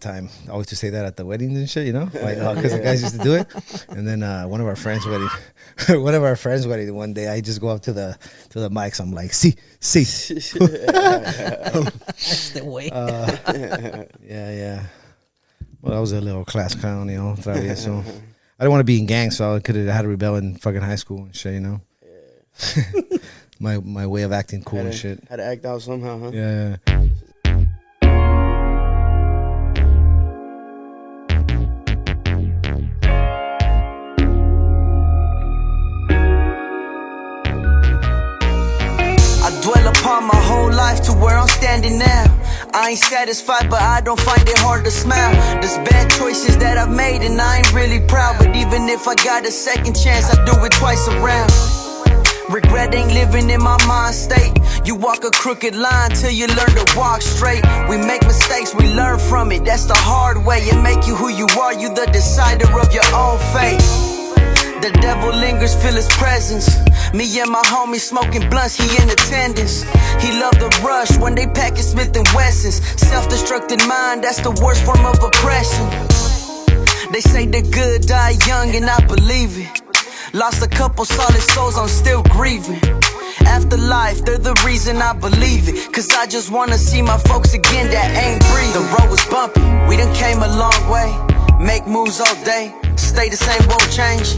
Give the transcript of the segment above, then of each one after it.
time. I always used to say that at the weddings and shit, like because the guys used to do it. And then one of our friends' wedding, one day, I just go up to the mics. I'm like, see. That's the way. Yeah. Well, I was a little class clown, travieso. I didn't want to be in gangs, so I could have had to rebel in fucking high school and shit, Yeah. my way of acting cool and shit. Had to act out somehow, huh? Yeah. Dwell upon my whole life to where I'm standing now. I ain't satisfied, but I don't find it hard to smile. There's bad choices that I've made and I ain't really proud. But even if I got a second chance, I do it twice around. Regret ain't living in my mind state. You walk a crooked line till you learn to walk straight. We make mistakes, we learn from it. That's the hard way. It make you who you are. You the decider of your own fate. The devil lingers, feel his presence. Me and my homie smoking blunts, he in attendance. He love the rush when they packin' Smith & Wessons. Self-destructed mind, that's the worst form of oppression. They say the good die young and I believe it. Lost a couple solid souls, I'm still grieving. Afterlife, they're the reason I believe it. Cause I just wanna see my folks again that ain't breathing. The road was bumpy, we done came a long way. Make moves all day, stay the same, won't change.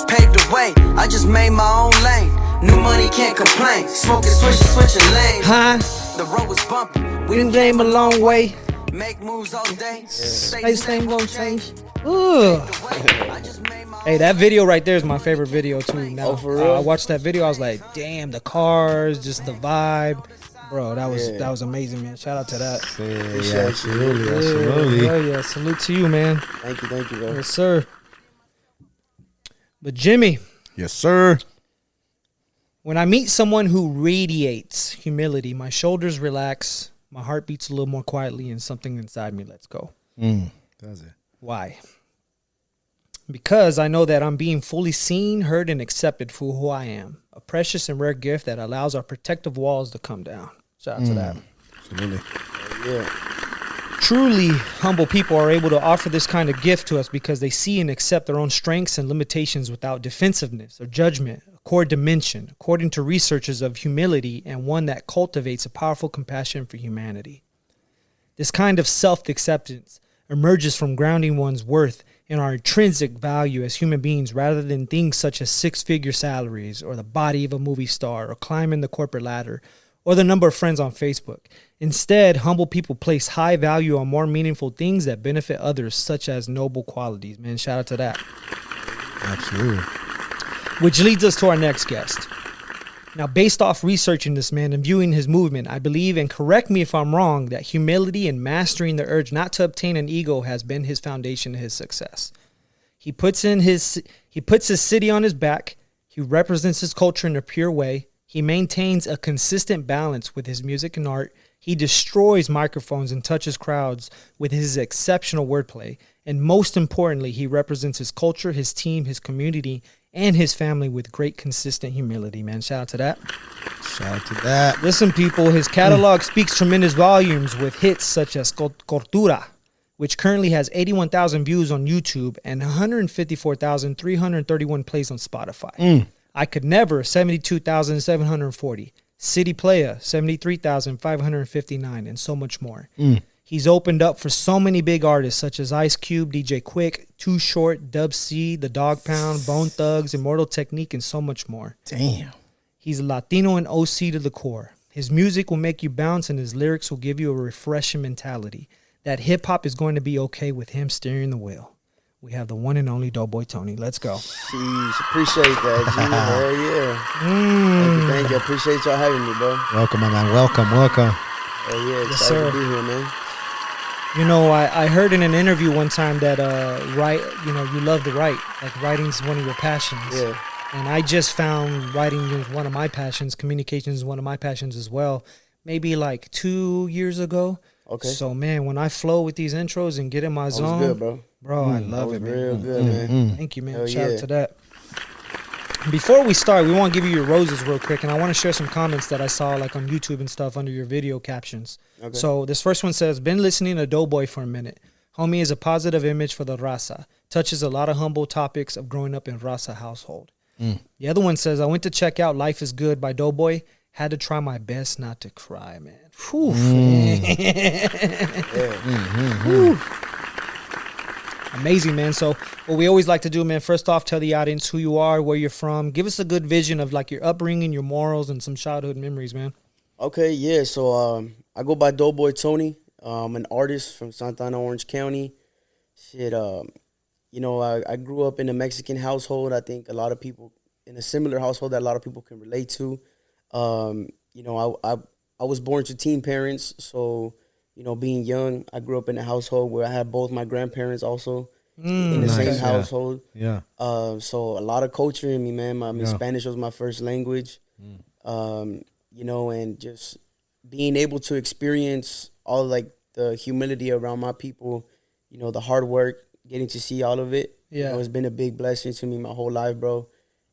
Paved the way, I just made my own lane. New money, can't complain. Smoking, switching lanes. The road was bumpy, We done came a long way. make moves all day. Stay the same, won't change. Ooh. Hey, that video right there is my favorite video too. Now, Oh, for real? I watched that video. I was like, damn, the cars, just the vibe, bro. That was amazing, man. Shout out to that. Yeah, absolutely. Hell yeah, salute to you, man. Thank you, bro. Yes, sir. But Jimmy, Yes, sir. when I meet someone who radiates humility, my shoulders relax, my heart beats a little more quietly, and something inside me lets go. Does it? Why? Because I know that I'm being fully seen, heard, and accepted for who I am. A precious and rare gift that allows our protective walls to come down. Shout out to that. Absolutely. Yeah. Truly humble people are able to offer this kind of gift to us because they see and accept their own strengths and limitations without defensiveness or judgment, a core dimension, according to researchers of humility, and one that cultivates a powerful compassion for humanity. This kind of self-acceptance emerges from grounding one's worth in our intrinsic value as human beings rather than things such as six-figure salaries or the body of a movie star or climbing the corporate ladder or the number of friends on Facebook. Instead, humble people place high value on more meaningful things that benefit others, such as noble qualities. Man, shout out to that. Absolutely. Which leads us to our next guest. Now, based off researching this man and viewing his movement, I believe, and correct me if I'm wrong, that humility and mastering the urge not to obtain an ego has been his foundation to his success. He puts his city on his back. He represents his culture in a pure way. He maintains a consistent balance with his music and art. He destroys microphones and touches crowds with his exceptional wordplay. And most importantly, he represents his culture, his team, his community, and his family with great consistent humility, man. Shout out to that. Shout out to that. Listen, people, his catalog speaks tremendous volumes with hits such as Cortura, which currently has 81,000 views on YouTube and 154,331 plays on Spotify. I Could Never, 72,740. City Playa, 73,559, and so much more. He's opened up for so many big artists such as Ice Cube, DJ Quick, Too Short, Dub C, The Dog Pound, Bone Thugs, Immortal Technique, and so much more. Damn. He's a Latino and OC to the core. His music will make you bounce and his lyrics will give you a refreshing mentality that hip-hop is going to be okay with him steering the wheel. We have the one and only Doughboy Tony. Let's go. Jeez, appreciate that, G. Hell yeah. Thank you. Appreciate y'all having me, bro. Welcome, my man. Welcome. Hell yeah. Yes, Excited sir. to be here, man. You know, I heard in an interview one time that you love to write. Like writing's one of your passions. Yeah. And I just found writing is one of my passions. Communication is one of my passions as well. Maybe like 2 years ago. Okay. So, man, when I flow with these intros and get in my zone. That was good, bro. I love it, man. Real good, man. Thank you, man. Hell Shout yeah. out to that. Before we start, we want to give you your roses real quick, and I want to share some comments that I saw like on YouTube and stuff under your video captions. Okay. So this first one says, been listening to Doughboy for a minute. Homie is a positive image for the raza. Touches a lot of humble topics of growing up in raza household. The other one says, I went to check out Life is Good by Doughboy. Had to try my best not to cry, man. Whew. Whew. Amazing, man. So what we always like to do, man, first off, tell the audience who you are, where you're from. Give us a good vision of like your upbringing, your morals, and some childhood memories, man. Okay, yeah. So I go by Doughboy Tony. I'm an artist from Santa Ana, Orange County. Shit, you know, I grew up in a Mexican household. I think a lot of people in a similar household that a lot of people can relate to. You know, I was born to teen parents, so you know, being young, I grew up in a household where I had both my grandparents also in the same household. Yeah. So a lot of culture in me, man. I mean, Spanish was my first language. You know, and just being able to experience all like the humility around my people, you know, the hard work, getting to see all of it. Yeah. You know, it's been a big blessing to me my whole life, bro.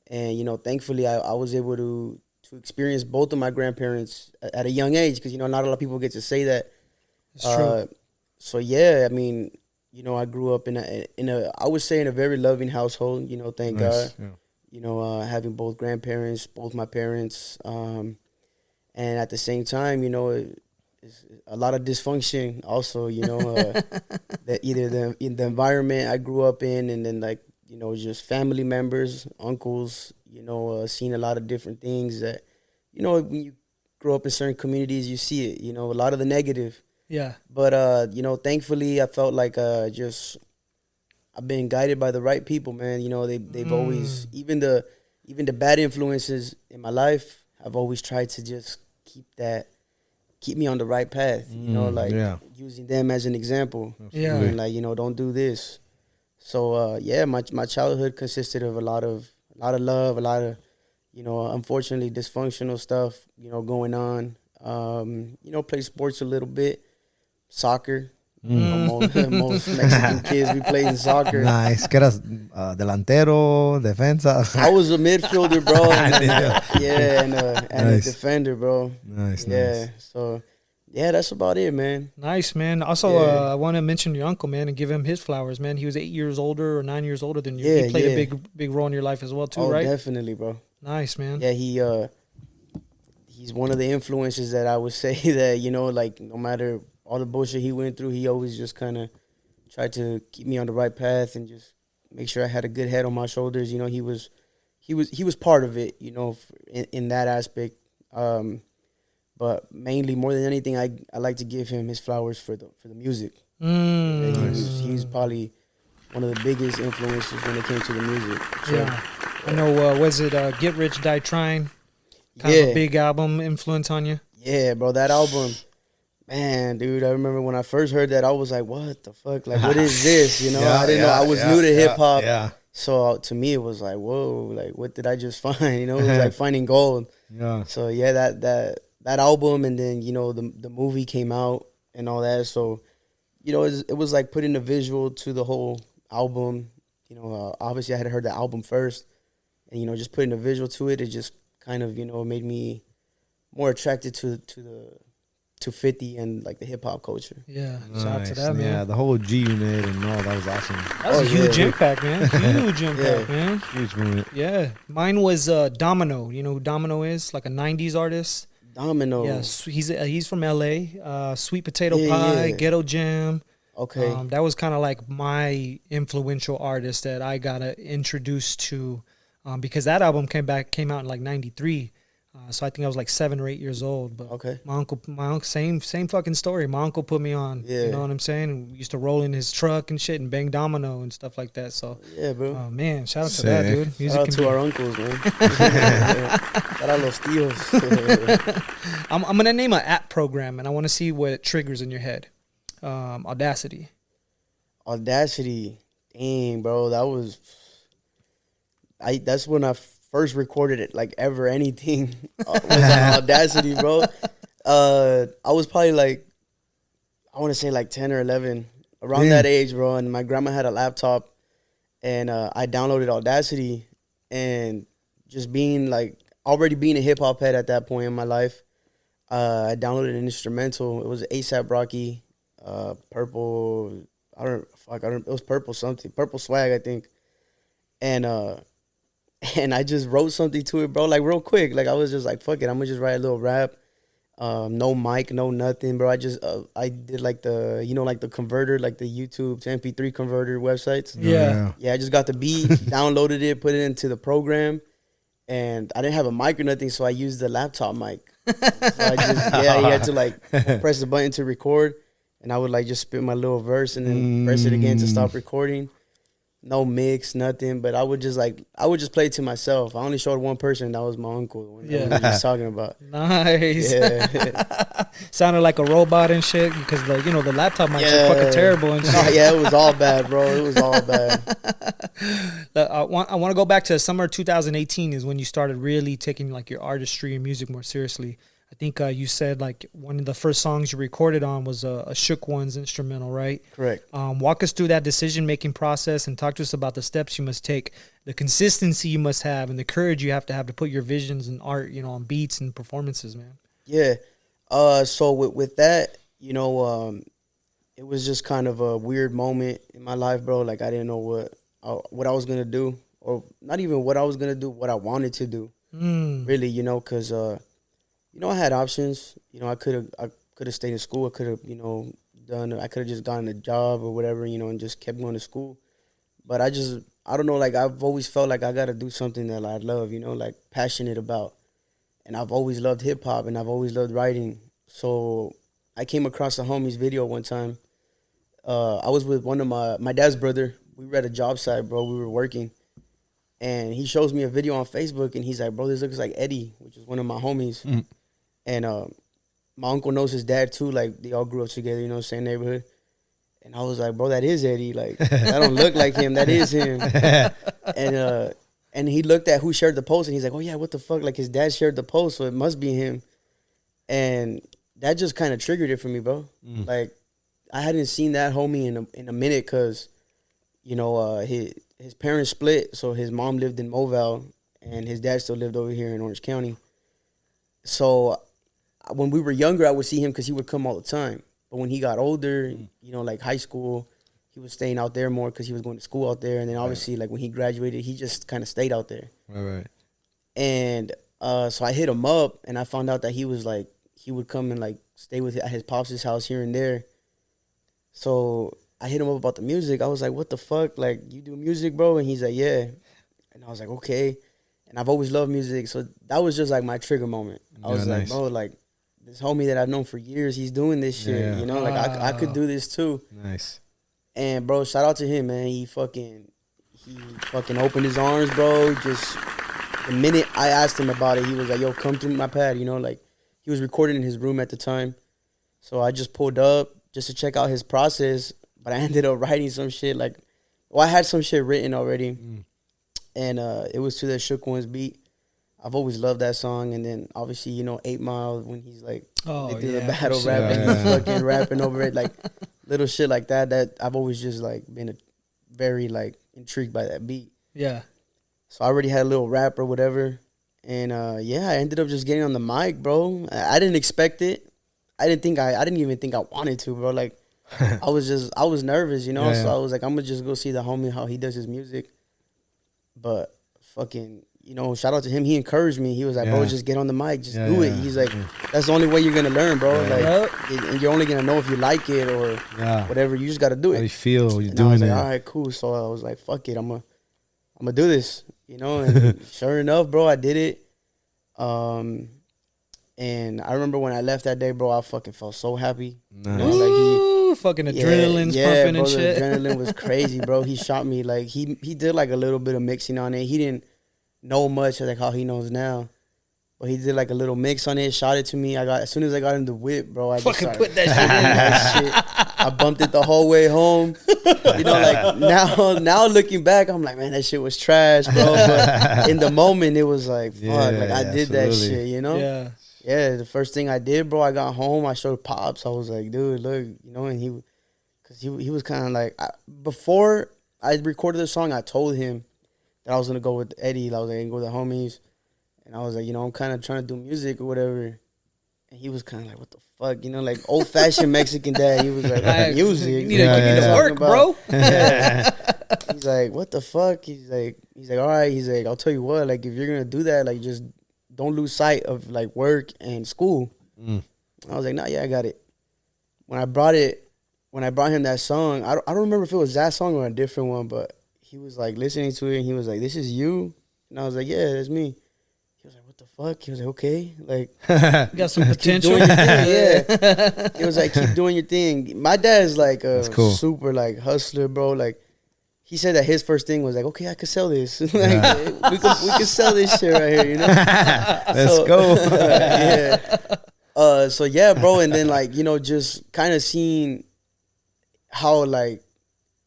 And, you know, thankfully I was able to experience both of my grandparents at a young age because, you know, not a lot of people get to say that. It's true. So, yeah, I mean, you know, I grew up in a I would say in a very loving household, you know, thank God. Yeah. You know, having both grandparents, both my parents, and at the same time, you know, it's a lot of dysfunction also, you know, that either in the environment I grew up in and then like, you know, just family members, uncles, you know, seeing a lot of different things that, you know, when you grow up in certain communities, you see it, you know, a lot of the negative. Yeah. But, you know, thankfully I felt like just I've been guided by the right people, man. You know, they've always, even the bad influences in my life, I've always tried to just keep me on the right path, you know, like using them as an example. Yeah. And like, you know, don't do this. So, yeah, my childhood consisted of a lot of love, a lot of, you know, unfortunately dysfunctional stuff, you know, going on. You know, play sports a little bit, soccer. Most Mexican kids, we played in soccer. Nice. Que eras delantero, defensa. I was a midfielder, bro. And a defender, bro. Nice. So, yeah, that's about it, man. Nice, man. Also, I want to mention your uncle, man, and give him his flowers, man. He was 8 years older or 9 years older than you. Yeah, he played a big role in your life as well, too, right? Definitely, bro. Nice, man. Yeah, he's one of the influences that I would say that, you know, like no matter all the bullshit he went through, he always just kind of tried to keep me on the right path and just make sure I had a good head on my shoulders. You know, he was part of it, you know, in that aspect. But mainly, more than anything, I like to give him his flowers for the music. He's probably one of the biggest influences when it came to the music. So, yeah. I know, was it Get Rich, Die Trying? Kind of a big album influence on you? Yeah, bro, that album, man, dude, I remember when I first heard that, I was like, what the fuck? Like, what is this? You know, I didn't know. I was new to hip-hop. Yeah. So to me, it was like, whoa, like, what did I just find? You know, it was like finding gold. Yeah. So, yeah, that album, and then, you know, the movie came out and all that. So, you know, it was like putting a visual to the whole album. You know, obviously I had heard the album first. And, you know, just putting a visual to it, it just kind of, you know, made me more attracted to 50 and like the hip hop culture. Yeah, Nice. shout out to that, man. Yeah, the whole G Unit and all that was awesome. That was a huge impact, man. Huge impact, man. Huge movement. Yeah, mine was Domino. You know who Domino is? Like a '90s artist. Domino. Yeah, he's from LA. Sweet Potato Pie, Ghetto Jam. Okay. That was kind of like my influential artist that I got introduced to, because that album came out in like '93. So I think I was like 7 or 8 years old. But my uncle, same fucking story. My uncle put me on. Yeah. You know what I'm saying? And we used to roll in his truck and shit and bang domino and stuff like that. So yeah, bro. Oh man, shout out to that, dude. Music shout out to our uncles, man. Shout out los tíos. I'm gonna name an app program and I want to see what it triggers in your head. Audacity. Dang, bro, that's when I first recorded it, like ever anything was on Audacity, bro. I was probably like, I want to say like 10 or 11, around that age, bro. And my grandma had a laptop, and I downloaded Audacity, and just already being a hip hop head at that point in my life, I downloaded an instrumental. It was A$AP Rocky, Purple. it was Purple Swag, I think. And and I just wrote something to it, bro, like real quick. Like I was just like, fuck it, I'm gonna just write a little rap. No mic, no nothing, bro. I did like the, like the converter, like the YouTube to MP3 converter websites. Yeah. Yeah, I just got the beat, downloaded it, put it into the program, and I didn't have a mic or nothing, so I used the laptop mic. So I just, you had to like press the button to record, and I would like just spit my little verse and then press it again to stop recording. No mix, nothing, but I would just play it to myself. I only showed one person, that was my uncle, the one that we were just talking about. Nice. Yeah. Sounded like a robot and shit because the laptop mics are fucking terrible and shit. No, yeah, it was all bad, bro. It was all bad. I want to go back to summer 2018 is when you started really taking like your artistry and music more seriously. I think you said like one of the first songs you recorded on was a Shook Ones instrumental, right? Correct. Walk us through that decision-making process and talk to us about the steps you must take, the consistency you must have, and the courage you have to put your visions and art, on beats and performances, man. Yeah. So with that, it was just kind of a weird moment in my life, bro. Like I didn't know what I was gonna do, or not even what I was gonna do, what I wanted to do. Really, because I had options. I could have stayed in school. I could have I could have just gotten a job or whatever, and just kept going to school. But I don't know. Like I've always felt like I gotta do something that I love, like passionate about. And I've always loved hip hop, and I've always loved writing. So I came across a homie's video one time. I was with one of my dad's brother. We were at a job site, bro. We were working, and he shows me a video on Facebook, and he's like, "Bro, this looks like Eddie," which is one of my homies. And my uncle knows his dad too. Like they all grew up together, same neighborhood. And I was like, "Bro, that is Eddie. Like that don't look like him. That is him." And he looked at who shared the post, and he's like, "Oh yeah, what the fuck? Like his dad shared the post, so it must be him." And that just kind of triggered it for me, bro. Like I hadn't seen that homie in a minute, cause his parents split, so his mom lived in Mobile, and his dad still lived over here in Orange County. So when we were younger, I would see him because he would come all the time. But when he got older, like high school, he was staying out there more because he was going to school out there. And then obviously, like when he graduated, he just kind of stayed out there. Right. And so I hit him up, and I found out that he would come and like stay at his pops' house here and there. So I hit him up about the music. I was like, "What the fuck? Like, you do music, bro?" And he's like, "Yeah." And I was like, "Okay." And I've always loved music, so that was just like my trigger moment. I was like, "Bro, like this homie that I've known for years, he's doing this shit. Like I could do this too." Nice. And bro, shout out to him, man. He fucking opened his arms, bro. Just the minute I asked him about it, he was like, "Yo, come through my pad." Like he was recording in his room at the time, so I just pulled up just to check out his process. But I ended up writing some shit I had some shit written already, and it was to that Shook Ones beat. I've always loved that song, and then obviously 8 Mile when he's like they do the battle rap and he's fucking rapping over it, like little shit like that. That I've always just like been very like intrigued by that beat. Yeah. So I already had a little rap or whatever, and I ended up just getting on the mic, bro. I didn't expect it. I didn't even think I wanted to, bro. Like I was nervous, So I was like, I'm gonna just go see the homie how he does his music. But fucking, shout out to him. He encouraged me. He was like, "Bro, just get on the mic, just do it." He's like, "That's the only way you're gonna learn, bro. And you're only gonna know if you like it or whatever. You just gotta do it. How you feel when you're and doing I was it? like, all right, cool. So I was like, "Fuck it, I'm gonna do this," And sure enough, bro, I did it. And I remember when I left that day, bro, I fucking felt so happy. Ooh, fucking adrenaline's pumping bro, and shit. The adrenaline was crazy, bro. He shot me like he did like a little bit of mixing on it. He didn't know much like how he knows now, but he did like a little mix on it. Shot it to me. As soon as I got in the whip, bro, I fucking just put that shit in. that shit. I bumped it the whole way home. Like now looking back, I'm like, man, that shit was trash, bro. But in the moment, it was like, fuck, like I did that shit, Yeah. Yeah, the first thing I did, bro, I got home, I showed Pops. I was like, dude, look, and he was kind of like, before I recorded the song, I told him that I was going to go with Eddie. I was like, go with the homies. And I was like, I'm kind of trying to do music or whatever. And he was kind of like, what the fuck? You know, like old-fashioned Mexican dad. He was like, music. You need to work, bro. Yeah. He's like, what the fuck? He's like, all right. He's like, I'll tell you what, like, if you're going to do that, like, just don't lose sight of, like, work and school. I was like, nah, yeah, I got it. When I brought him that song, I don't remember if it was that song or a different one, but he was, like, listening to it, and he was like, this is you? And I was like, yeah, that's me. He was like, what the fuck? He was like, okay. Like, you got some potential. Keep doing your thing, yeah. He was like, keep doing your thing. My dad's, like, a super, like, hustler, bro. Like, he said that his first thing was like, okay, I could sell this. Like, we could sell this shit right here, you know? Let's go. Yeah. So yeah, bro, and then like, you know, just kind of seeing how like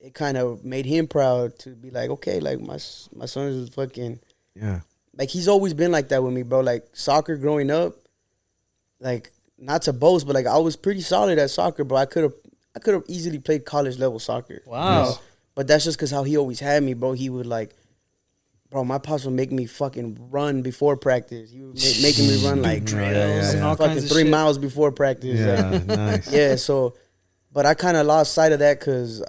it kind of made him proud to be like, okay, like my son is fucking like he's always been like that with me, bro. Like soccer growing up, like not to boast, but like I was pretty solid at soccer, bro. I could have easily played college level soccer. Wow. Yes. But that's just because how he always had me, bro. He would like, bro, my pops would make me fucking run before practice. He would making me run like drills and all fucking kinds of 3 shit. miles before practice. Yeah, Like, nice. yeah, so, but I kind of lost sight of that because it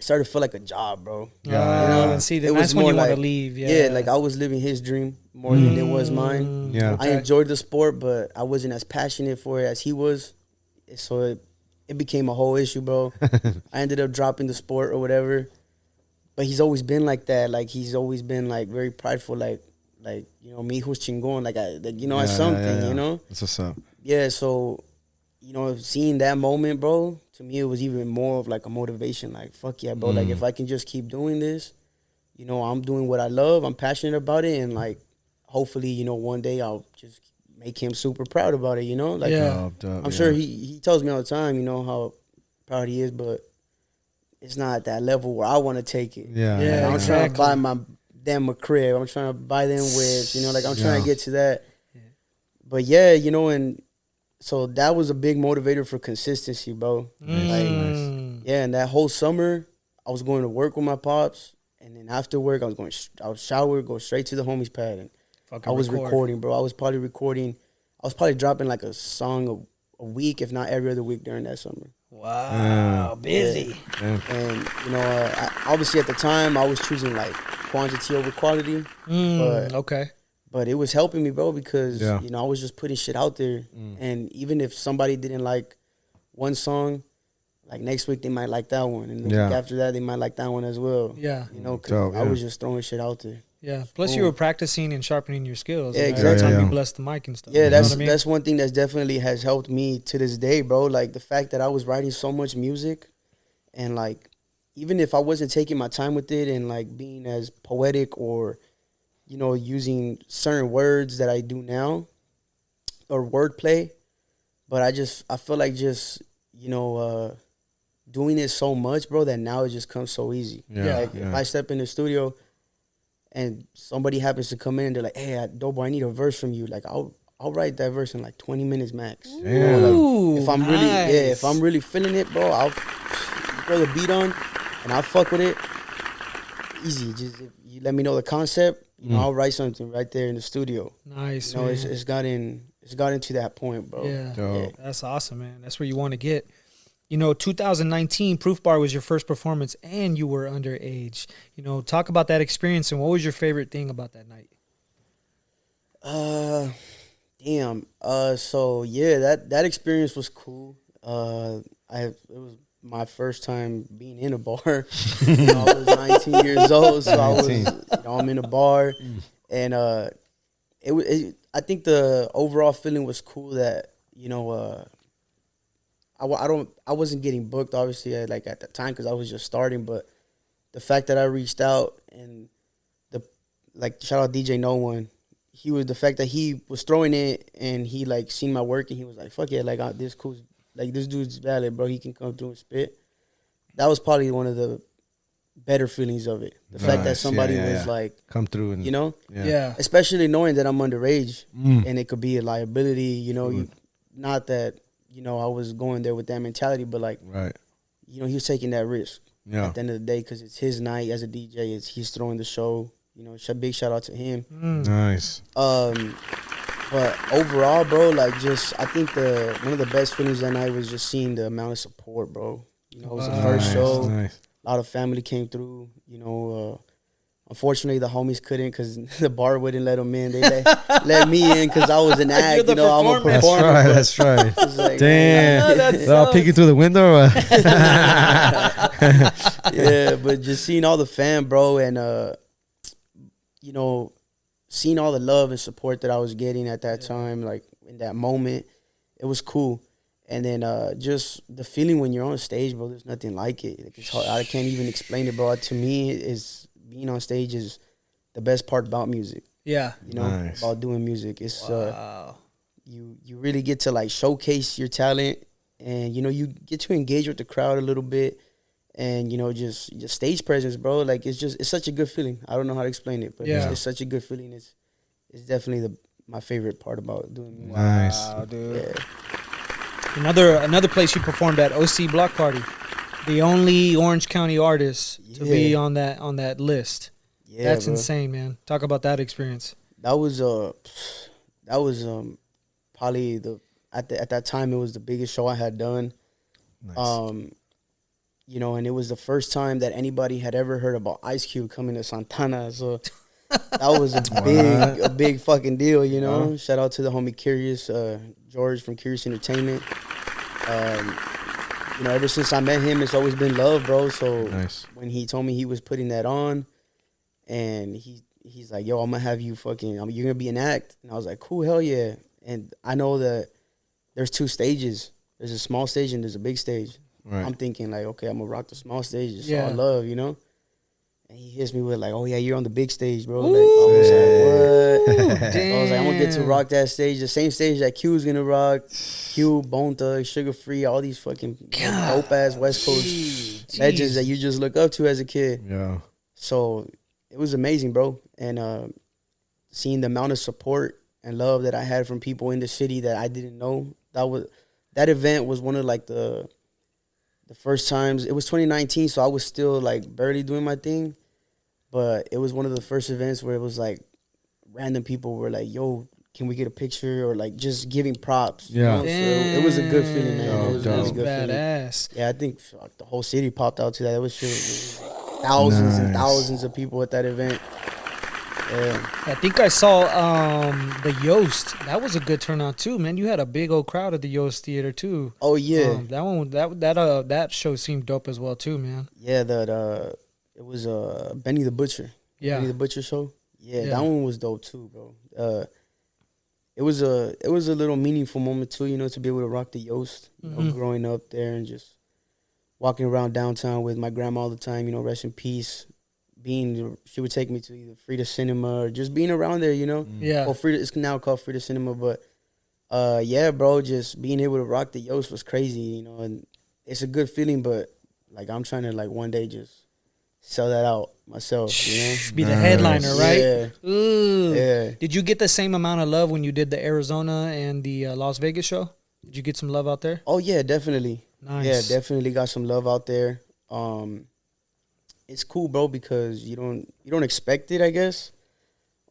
started to feel like a job, bro. Yeah. See, then that's when you want to leave. Yeah. Like I was living his dream more than it was mine. Yeah. I enjoyed the sport, but I wasn't as passionate for it as he was. So it became a whole issue, bro. I ended up dropping the sport or whatever. But he's always been like that. Like he's always been like very prideful. Like you know, me who's chingon. Like I something. You know. That's what's up. Yeah. So you know, seeing that moment, bro, to me it was even more of like a motivation. Like fuck yeah, bro. Like if I can just keep doing this, you know, I'm doing what I love. I'm passionate about it, and like hopefully, you know, one day I'll just make him super proud about it. You know, like I'm sure he tells me all the time, you know, how proud he is, but it's not at that level where I want to take it. Yeah. I'm trying to buy them a crib. I'm trying to buy them whips. You know, like I'm trying to get to that. But yeah, you know, and so that was a big motivator for consistency, bro. Like, yeah, and that whole summer, I was going to work with my pops, and then after work, I would shower, go straight to the homies pad, and I was recording, bro. I was probably dropping like a song a week, if not every other week during that summer. Wow, busy. Yeah. And you know, obviously at the time I was choosing like quantity over quality. But it was helping me, bro, because you know I was just putting shit out there, and even if somebody didn't like one song, like next week they might like that one, and the week after that they might like that one as well. Yeah, you know, because I was just throwing shit out there. Yeah. Plus, you were practicing and sharpening your skills. Yeah, exactly. exactly. Every time you bless the mic and stuff. Yeah, you know that's one thing that's definitely has helped me to this day, bro. Like the fact that I was writing so much music, and like even if I wasn't taking my time with it and like being as poetic or, you know, using certain words that I do now, or wordplay, but I feel like just, you know, doing it so much, bro, that now it just comes so easy. If I step in the studio and somebody happens to come in and they're like, hey, Doughboy, I need a verse from you. Like, I'll write that verse in like 20 minutes max. You know, like, if I'm really feeling it, bro, I'll throw the beat on and I'll fuck with it. Easy. Just if you let me know the concept, you know, I'll write something right there in the studio. Nice. You know, it's gotten to that point, bro. Yeah. That's awesome, man. That's where you want to get. You know, 2019, Proof Bar was your first performance, and you were underage. You know, talk about that experience, and what was your favorite thing about that night? Damn. So yeah, that experience was cool. It was my first time being in a bar. You know, I was 19 years old, so I'm in a bar, and I think the overall feeling was cool that, you know, I wasn't getting booked obviously at the time because I was just starting, but the fact that I reached out and shout out DJ No One, the fact that he was throwing it and he like seen my work and he was like, fuck yeah, like this cool, like this dude's valid, bro, he can come through and spit. That was probably one of the better feelings of it. The fact that somebody was like come through and, you know, especially knowing that I'm underage and it could be a liability, you know, not that, you know, I was going there with that mentality, but like, you know, he was taking that risk at the end of the day because it's his night as a DJ. He's throwing the show. You know, big shout out to him. Nice. But overall, bro, like just I think one of the best feelings that night was just seeing the amount of support, bro. You know, it was the first show. Nice. A lot of family came through. You know, unfortunately the homies couldn't because the bar wouldn't let them in. They let me in because I was an act. You know, I'm a performer. That's right. It's like, Damn. They're all peeking through the window. Or what? Yeah, but just seeing all the fam, bro, and you know, seeing all the love and support that I was getting at that time, like in that moment, it was cool. And then just the feeling when you're on stage, bro, there's nothing like it. Like, it's hard. I can't even explain it, bro. To me, is being on stage is the best part about music. Yeah. You know, about doing music. It's you really get to like showcase your talent, and you know you get to engage with the crowd a little bit. And, you know, just your stage presence, bro. Like, it's such a good feeling. I don't know how to explain it, but it's such a good feeling. It's definitely my favorite part about doing music. Nice. Wow, dude. Yeah. Another place you performed at, OC Block Party. The only Orange County artist to be on that list. Yeah, that's bro. insane, man. Talk about that experience. That was probably at that time it was the biggest show I had done. Nice. You know, and it was the first time that anybody had ever heard about Ice Cube coming to Santana. So that was a big fucking deal, you know. Shout out to the homie Curious, George from Curious Entertainment. You know, ever since I met him, it's always been love, bro. So when he told me he was putting that on, and he's like, yo, I'm gonna have you you're gonna be an act. And I was like, cool, hell yeah. And I know that there's two stages. There's a small stage and there's a big stage. Right. I'm thinking like, okay, I'm gonna rock the small stage. It's all love, you know. And he hits me with like, oh yeah, you're on the big stage, bro. Like, I was like, what? So I was like, I'm gonna get to rock that stage, the same stage that Q's gonna rock. Q, Bone Thug, Sugar Free, all these fucking dope ass West Coast legends that you just look up to as a kid. Yeah. So it was amazing, bro. And seeing the amount of support and love that I had from people in the city that I didn't know, that event was one of like the first times. It was 2019, so I was still like barely doing my thing, but it was one of the first events where it was like random people were like, yo, can we get a picture, or like just giving props. Yeah, you know? So it was a good feeling, man. It was really good badass feeling. Yeah, I think the whole city popped out to that. It was thousands and thousands of people at that event. Yeah. I think I saw the Yoast. That was a good turnout too, man. You had a big old crowd at the Yoast Theater too. Oh yeah, that show seemed dope as well too, man. Yeah, it was Benny the Butcher. Yeah, Benny the Butcher show. Yeah, that one was dope too, bro. It was a little meaningful moment too, you know, to be able to rock the Yoast. You know, growing up there and just walking around downtown with my grandma all the time. You know, rest in peace. She would take me to either Frida Cinema or just being around there, you know. Yeah. Well, it's now called Frida Cinema, but yeah, bro, just being able to rock the Yoast was crazy, you know. And it's a good feeling, but like I'm trying to like one day just sell that out myself, you know. Be the headliner, right? Yeah. Ooh. Yeah. Did you get the same amount of love when you did the Arizona and the Las Vegas show? Did you get some love out there? Oh yeah, definitely. Nice. Yeah, definitely got some love out there. It's cool, bro, because you don't expect it, I guess,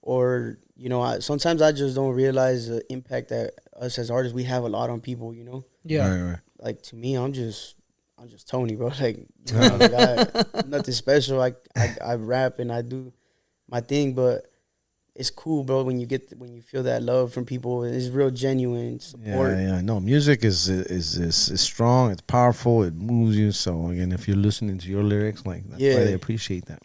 or you know, sometimes I just don't realize the impact that us as artists we have a lot on people, you know. Yeah. Right. Like to me, I'm just Tony, bro. Like, you know, like nothing special. I rap and I do my thing, but it's cool, bro, when you feel that love from people. It's real genuine support. Yeah. No, music is strong. It's powerful. It moves you. So again, if you're listening to your lyrics, like that's why they appreciate that.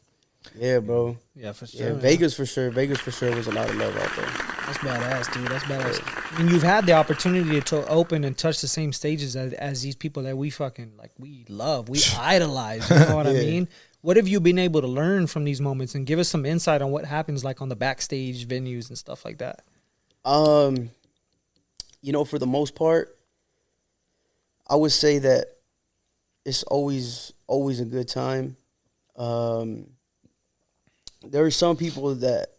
Yeah, bro. Yeah, for sure. Yeah, Vegas for sure. Vegas for sure was a lot of love out there. That's badass, dude. That's badass. And you've had the opportunity to open and touch the same stages as these people that we fucking like, we love, we idolize. You know what I mean? What have you been able to learn from these moments, and give us some insight on what happens like on the backstage venues and stuff like that? You know, for the most part, I would say that it's always a good time. There are some people that,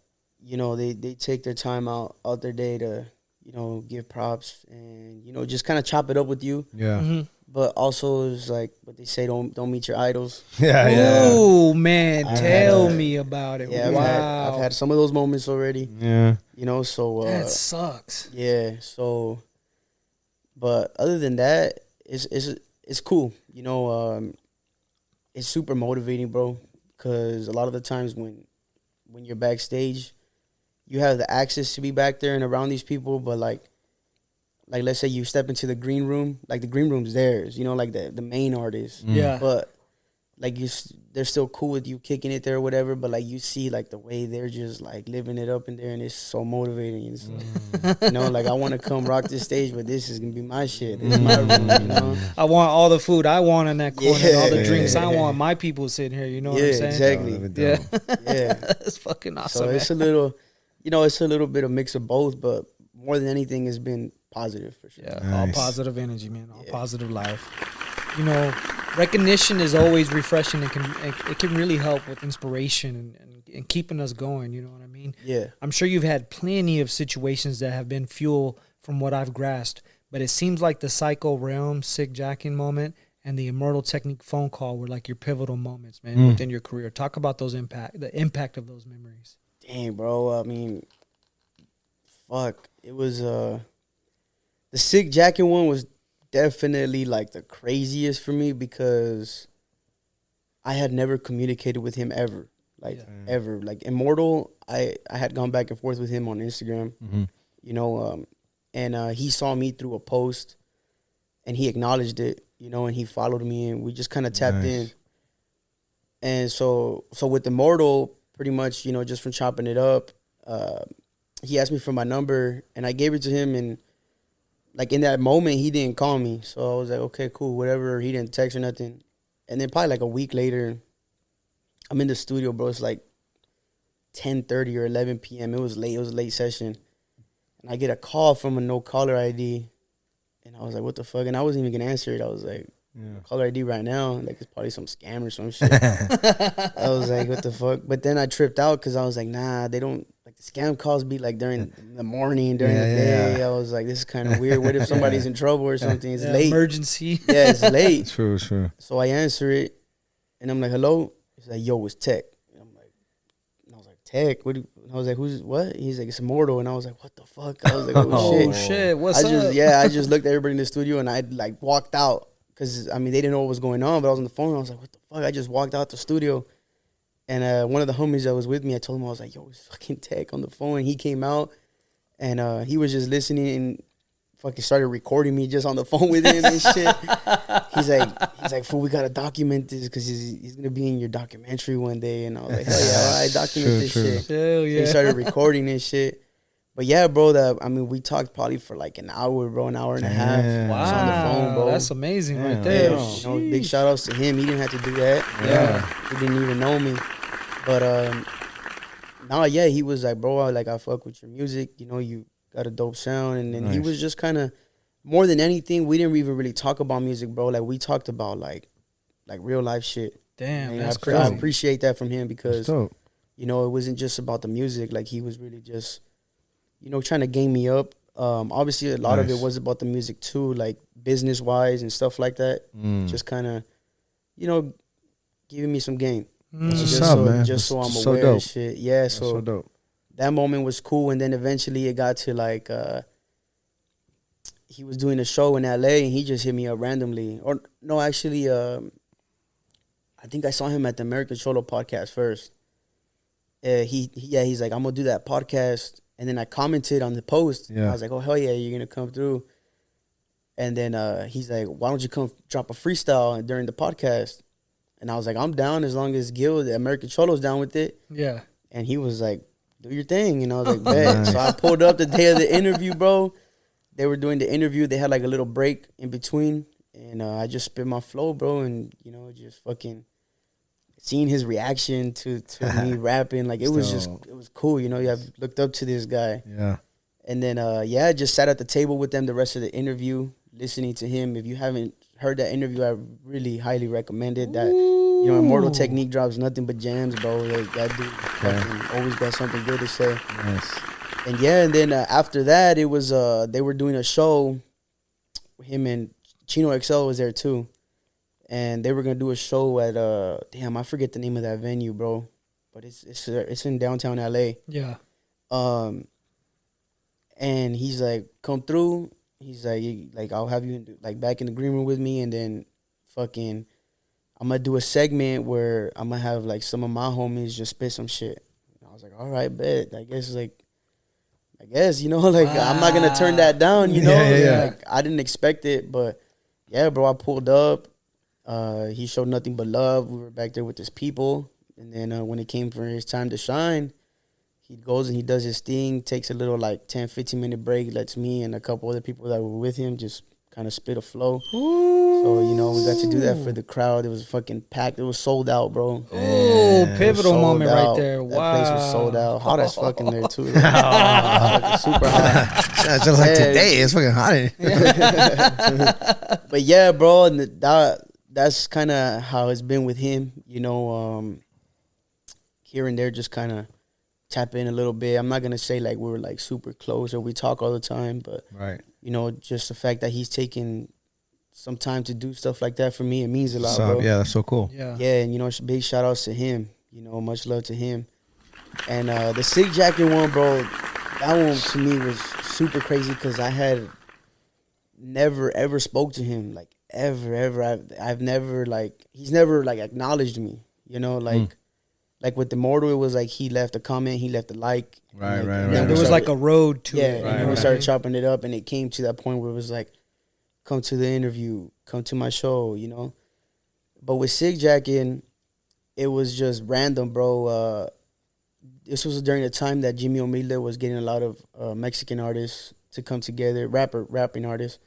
you know, they take their time out their day to, you know, give props and, you know, just kind of chop it up with you. Yeah. but also it's like what they say, don't meet your idols. Yeah, yeah. Oh man, I tell had, me about it. Yeah, Wow, I've had some of those moments already. Yeah. You know, so that sucks. yeah, so but other than that, it's cool. You know, it's super motivating, bro. Because a lot of the times when you're backstage, you have the access to be back there and around these people, but like let's say you step into the green room, like the green room's theirs. You know, like the main artist. Yeah, But like they're still cool with you kicking it there or whatever. But like you see like the way they're just like living it up in there, and it's so motivating. It's like, you know, like I want to come rock this stage, but this is gonna be my shit. This is my room, you know. I want all the food I want in that corner, and all the drinks I Yeah. want. My people sitting here, you know what Yeah, I'm saying? exactly. Yeah, Yeah. that's fucking awesome. So man. it's a little, you know, it's a little bit of mix of both, but more than anything, it's been positive for sure. Yeah, Nice. all positive energy, man. All Yeah. positive life. You know, recognition is always refreshing and it can really help with inspiration and keeping us going. You know what I mean? Yeah. I'm sure you've had plenty of situations that have been fuel from what I've grasped, but it seems like the Psycho Realm sick jacking moment and the Immortal Technique phone call were like your pivotal moments, man, within your career. Talk about the impact of those memories. Dang, bro. I mean, fuck. It was the sick jacket one was definitely like the craziest for me because I had never communicated with him ever. Like ever. Like Immortal, I had gone back and forth with him on Instagram. You know, and he saw me through a post and he acknowledged it, you know, and he followed me and we just kind of tapped in. And so with Immortal, pretty much, you know, just from chopping it up, he asked me for my number and I gave it to him, and like in that moment he didn't call me. So I was like, okay, cool, whatever. He didn't text or nothing. And then probably like a week later, I'm in the studio, bro. It's like 10:30 or 11 p.m. It was late. It was a late session. And I get a call from a no caller ID. And I was like, what the fuck? And I wasn't even going to answer it. I was like, caller ID right now? Like, it's probably some scam or some shit. I was like, what the fuck? But then I tripped out because I was like, nah, they don't, like the scam calls be like during the morning, during the day. I was like, this is kind of weird. What if somebody's in trouble or something? It's late. Emergency. Yeah, it's late. True. So I answer it, and I'm like, hello? He's like, yo, it's Tech. And I was like, Tech? What? I was like, who's what? He's like, it's Immortal. And I was like, what the fuck? I was like, oh, shit. What's up? I just looked at everybody in the studio, and I like walked out. Because, I mean, they didn't know what was going on, but I was on the phone, and I was like, what the fuck? I just walked out the studio. And one of the homies that was with me, I told him, I was like, yo, it's fucking Tech on the phone. And he came out, and he was just listening and fucking started recording me just on the phone with him and shit. He's like, fool, we got to document this because he's going to be in your documentary one day. And I was like, hell yeah, all right, document this shit. Hell yeah. So he started recording this shit. But yeah, bro, we talked probably for like an hour, bro, an hour and a half. Wow. Just on the phone, bro. That's amazing right Yeah, there. you know, big shout outs to him. He didn't have to do that. Yeah. He didn't even know me. But he was like, bro, I fuck with your music. You know, you got a dope sound. And then he was just kind of, more than anything, we didn't even really talk about music, bro. Like, we talked about like real life shit. Damn, And that's I crazy. appreciate that from him because, dope. you know, it wasn't just about the music. Like, he was really just, you know, trying to game me up. Obviously, a lot of it was about the music too, like business wise and stuff like that. Just kind of, you know, giving me some game. That's just what's up, man. Just so I'm So aware dope. of shit. Yeah, That's so dope. that moment was cool. And then eventually it got to like, he was doing a show in LA and he just hit me up randomly. Or no, actually, I think I saw him at the American Cholo podcast first. He's like, I'm gonna do that podcast. And then I commented on the post. Yeah. I was like, oh, hell yeah, you're going to come through. And then he's like, why don't you come drop a freestyle during the podcast? And I was like, I'm down as long as Gil, the American Cholo's down with it. Yeah. And he was like, do your thing. And I was like, bet. So I pulled up the day of the interview, bro. They were doing the interview. They had like a little break in between. And I just spit my flow, bro. And, you know, just fucking seeing his reaction to me rapping, like it was cool, you know. I've looked up to this guy. Yeah. And then just sat at the table with them the rest of the interview, listening to him. If you haven't heard that interview, I really highly recommend it. That, you know, Immortal Technique drops nothing but jams, bro. Like, that dude fucking always got something good to say. Nice. And then after that, it was they were doing a show, him and Chino XL was there too, and they were gonna do a show at damn, I forget the name of that venue, bro, but it's in downtown LA. Yeah. And he's like, come through. He's like, I'll have you like back in the green room with me, and then fucking, I'm gonna do a segment where I'm gonna have like some of my homies just spit some shit. And I was like, all right, bet. I guess, you know, like I'm not gonna turn that down, you know. Yeah. Like, I didn't expect it, but yeah, bro, I pulled up. He showed nothing but love. We were back there with his people, and then when it came for his time to shine, he goes and he does his thing, takes a little like 10, 15-minute break, lets me and a couple other people that were with him just kind of spit a flow. Ooh. So, you know, we got to do that for the crowd. It was fucking packed. It was sold out, bro. Oh, pivotal Sold moment out. right there. That Wow. place was sold out. Hot as fuck in there, too. Fucking super hot. Just like today, it's fucking hot in here. But yeah, bro, and that's kind of how it's been with him. You know, here and there just kind of tap in a little bit. I'm not going to say like we're like super close or we talk all the time, but, Right. you know, just the fact that he's taking some time to do stuff like that for me, it means a lot, bro. Yeah, that's so cool. Yeah. Yeah, and, you know, big shout outs to him. You know, much love to him. And the Sig Jacket one, bro, that one to me was super crazy because I had never, ever spoke to him. Like, ever. I've never, like, he's never, like, acknowledged me. You know, like, like with the Mortal, it was like he left a comment, he left a like. Right. And Yeah, then there we was started- like a road to yeah, it. and then we started chopping it up, and it came to that point where it was like, come to the interview, come to my show, you know. But with Sig Jackin', it was just random, bro. This was during the time that Jimmy Omila was getting a lot of Mexican artists to come together, rapping artists,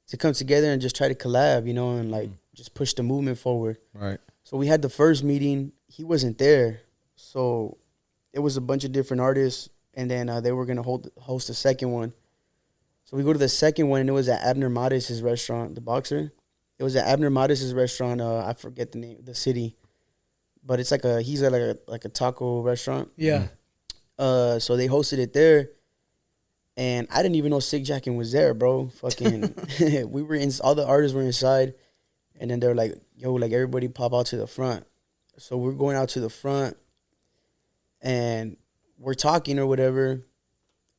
to come together and just try to collab, you know, and like just push the movement forward. Right. So we had the first meeting. He wasn't there. So it was a bunch of different artists. And then they were going to host the second one. So we go to the second one, and it was at Abner Matis' restaurant, the boxer. It was at Abner Matis' restaurant. I forget the name, the city. But it's he's at like a taco restaurant. Yeah. So they hosted it there. And I didn't even know Sig Jackin' was there, bro. Fucking, we were all the artists were inside. And then they're like, yo, like everybody pop out to the front. So we're going out to the front and we're talking or whatever.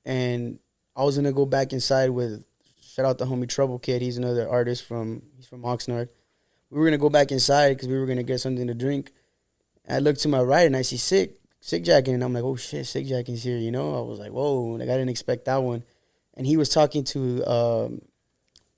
And I was going to go back inside with, shout out the homie Trouble Kid. He's another artist he's from Oxnard. We were going to go back inside because we were going to get something to drink. And I look to my right and I see Sig Jackin', and I'm like, oh shit, Sig Jackin's here, you know? I was like, whoa, like I didn't expect that one. And he was talking to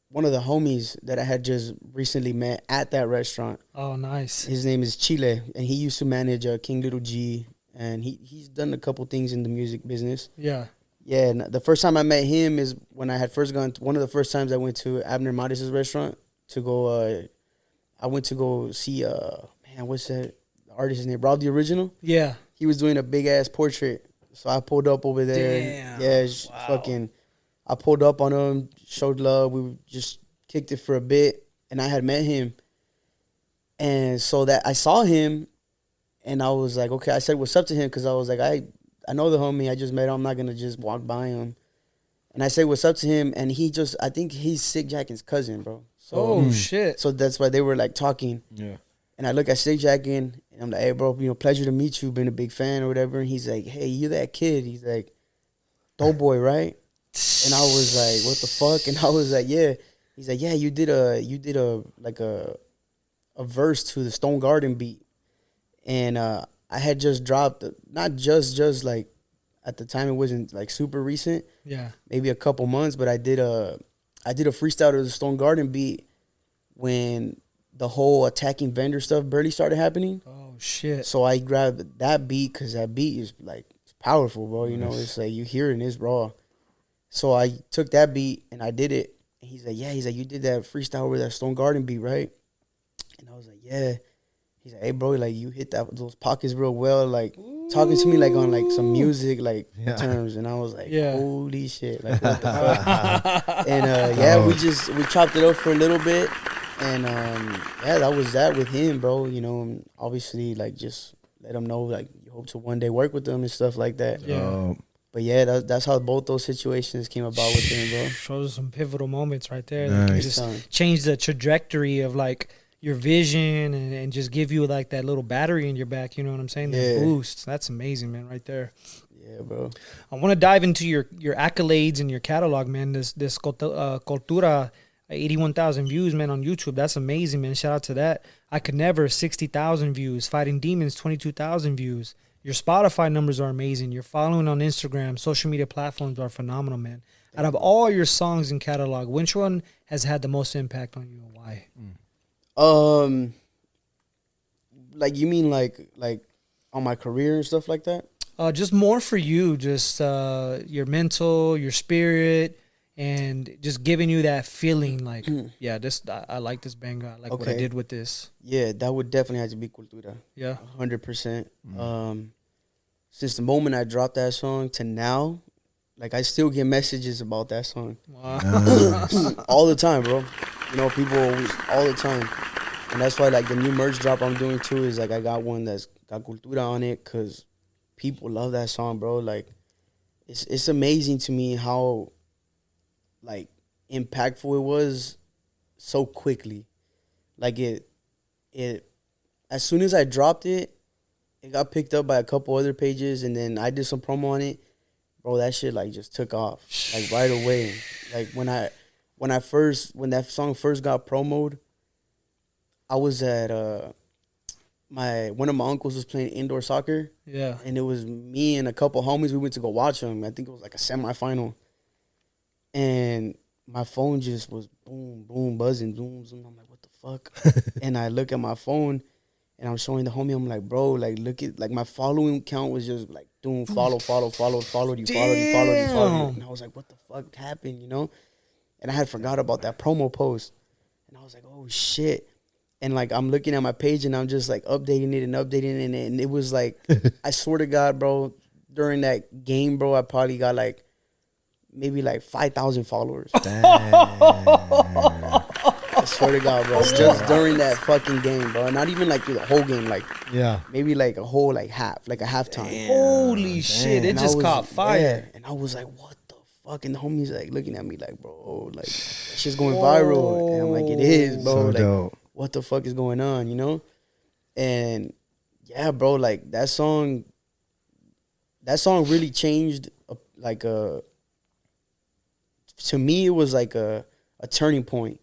one of the homies that I had just recently met at that restaurant. Oh, nice. His name is Chile, and he used to manage King Little G, and he's done a couple things in the music business. Yeah. Yeah, and the first time I met him is when I had first gone. One of the first times I went to Abner Matis' restaurant to go. I went to go see. Man, what's that artist's name? Rob the Original. Yeah. He was doing a big ass portrait, so I pulled up over there. Damn. Yeah, Wow. fucking. I pulled up on him, showed love. We just kicked it for a bit, and I had met him. And so that I saw him, and I was like, okay. I said what's up to him because I was like, I know the homie. I just met him. I'm not gonna just walk by him. And I say what's up to him, and I think he's Sig Jackin's cousin, bro. So, Oh, shit. So that's why they were like talking. Yeah. And I look at Sig Jackin', and I'm like, hey, bro, pleasure to meet you. Been a big fan or whatever. And he's like, hey, you that kid? He's like, Doughboy, right? And I was like, what the fuck? And I was like, yeah. He's like, yeah, you did a verse to the Stone Garden beat. And I had just dropped, not just like, at the time it wasn't like super recent. Yeah. Maybe a couple months, but I did a freestyle to the Stone Garden beat when the whole attacking vendor stuff barely started happening. Oh, shit. So I grabbed that beat because that beat is like, it's powerful, bro. You know, it's like you hear it and it's raw. So I took that beat and I did it. And he's like, yeah. He's like, you did that freestyle over that Stone Garden beat, right? And I was like, yeah. He's like, hey, bro, like you hit those pockets real well, like talking to me like on like some music like terms. And I was like, holy shit, like what the fuck? And we chopped it up for a little bit. And that was that with him, bro. You know, and obviously like just let him know like you hope to one day work with them and stuff like that. Yeah. But yeah, that's how both those situations came about with him, bro. Shows some pivotal moments right there that can Nice. just change the trajectory of like your vision and just give you like that little battery in your back. You know what I'm saying? That Yeah. boost. That's amazing, man. Right there. Yeah, bro. I want to dive into your accolades and your catalog, man. This Cultura, 81,000 views, man, on YouTube. That's amazing, man. Shout out to that. I Could Never, 60,000 views. Fighting Demons, 22,000 views. Your Spotify numbers are amazing. Your following on Instagram, social media platforms are phenomenal, man. Out of all your songs and catalog, which one has had the most impact on you and why? Like you mean like on my career and stuff like that? Just more for you, just your mental, your spirit, and just giving you that feeling like, yeah, this I like this banger. I like what I Okay. did with this. Yeah, that would definitely have to be Cultura. Yeah. 100%. Since the moment I dropped that song to now, like I still get messages about that song Wow. all the time, bro. You know, people always, all the time. And that's why like the new merch drop I'm doing too is like I got one that's got Cultura on it because people love that song, bro. Like it's amazing to me how like impactful it was so quickly. Like it as soon as I dropped it, it got picked up by a couple other pages, and then I did some promo on it. Bro, that shit like just took off like right away. Like when that song first got promoted, I was at one of my uncles was playing indoor soccer, Yeah. and it was me and a couple homies. We went to go watch him. I think it was like a semifinal, and my phone just was boom, boom, buzzing, boom, zoom. I'm like, what the fuck? And I look at my phone, and I'm showing the homie. I'm like, bro, like look at like my following count was just like doing followed you. And I was like, what the fuck happened, you know? And I had forgot about that promo post, and I was like, oh shit. And like I'm looking at my page and I'm just like updating it, and it was like I swear to God, bro, during that game, bro, I probably got like maybe like 5,000 followers. I swear to God, bro, just during that fucking game, bro. Not even like through the whole game, like Yeah. maybe like a whole like halftime. Holy shit! It And I just was- caught fire. yeah, and I was like, what the fuck? And the homies like looking at me like, bro, like that shit's going viral. And I'm like, it is, bro. So like, dope. what the fuck is going on, you know? And yeah, bro, like that song really changed to me it was like a turning point,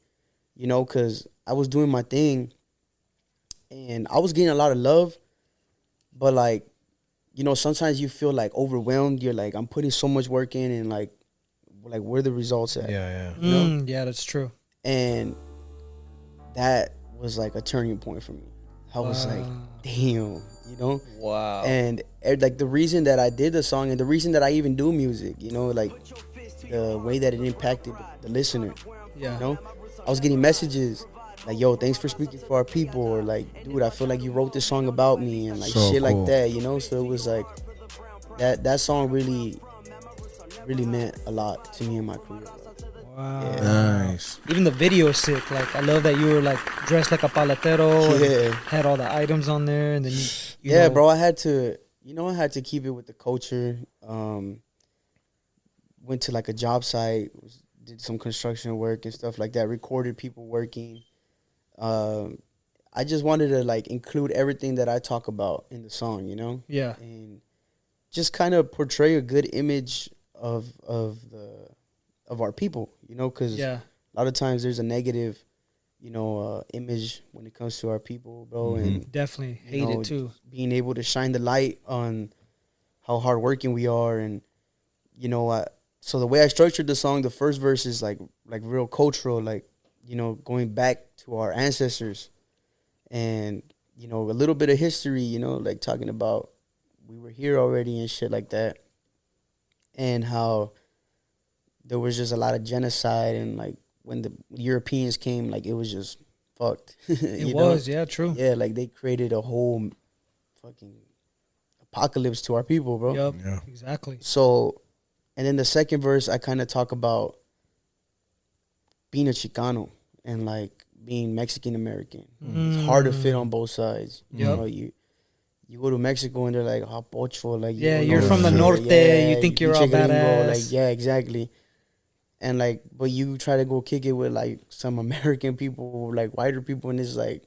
you know, because I was doing my thing and I was getting a lot of love, but like, you know, sometimes you feel like overwhelmed. You're like, I'm putting so much work in, and like where are the results at? Yeah. know? Yeah, that's true. And that was like a turning point for me. I was like, damn, you know? Wow. And like the reason that I did the song and the reason that I even do music, you know, like the way that it impacted the listener, Yeah. you know? I was getting messages like, yo, thanks for speaking for our people, or like, dude, I feel like you wrote this song about me, and like So shit cool. like that, you know? So it was like that song really meant a lot to me in my career, bro. Wow. Nice. Even the video is sick. Like I love that you were like dressed like a paletero and Yeah. had all the items on there, and then you Yeah, know, bro, I had to keep it with the culture. Went to like a job site, did some construction work and stuff like that, recorded people working. I just wanted to like include everything that I talk about in the song, you know? Yeah. And just kind of portray a good image of our people, you know, because Yeah. a lot of times there's a negative, you know, image when it comes to our people, bro. And Definitely you hate know, it too. being able to shine the light on how hardworking we are, and you know, so the way I structured the song, the first verse is like real cultural, like, you know, going back to our ancestors, and you know, a little bit of history, you know, like talking about we were here already and shit like that, and how there was just a lot of genocide, and like when the Europeans came, like it was just fucked. It you know? was, yeah, true. Yeah, like they created a whole fucking apocalypse to our people, bro. Yep. Yeah. Exactly. So, and then the second verse, I kind of talk about being a Chicano and like being Mexican American. It's hard to fit on both sides. Yep. You know, you go to Mexico and they're like, "Ah, pocho," like Yeah, you you're know, from the shit. norte. You think you're all pinche gringo, badass. like, yeah, exactly. And like, but you try to go kick it with like some American people, like whiter people, and it's like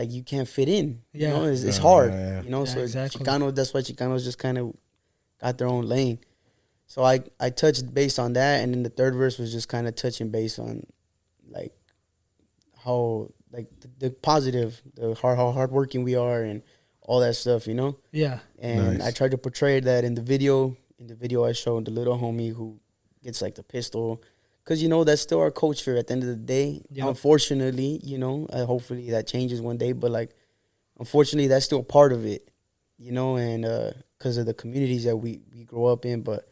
you can't fit in. Yeah. You know, it's Yeah, hard. yeah, yeah. You know, Yeah, so exactly. Chicano, that's why Chicanos just kind of got their own lane. So I touched base on that, and then the third verse was just kind of touching base on like how like the positive, how hardworking we are, and all that stuff, you know. Yeah. And Nice. I tried to portray that in the video. In the video, I showed the little homie who gets like the pistol, because you know that's still our culture. At the end of the day, Yep. unfortunately, you know, hopefully that changes one day. But like, unfortunately, that's still part of it, you know, and because of the communities that we grow up in. But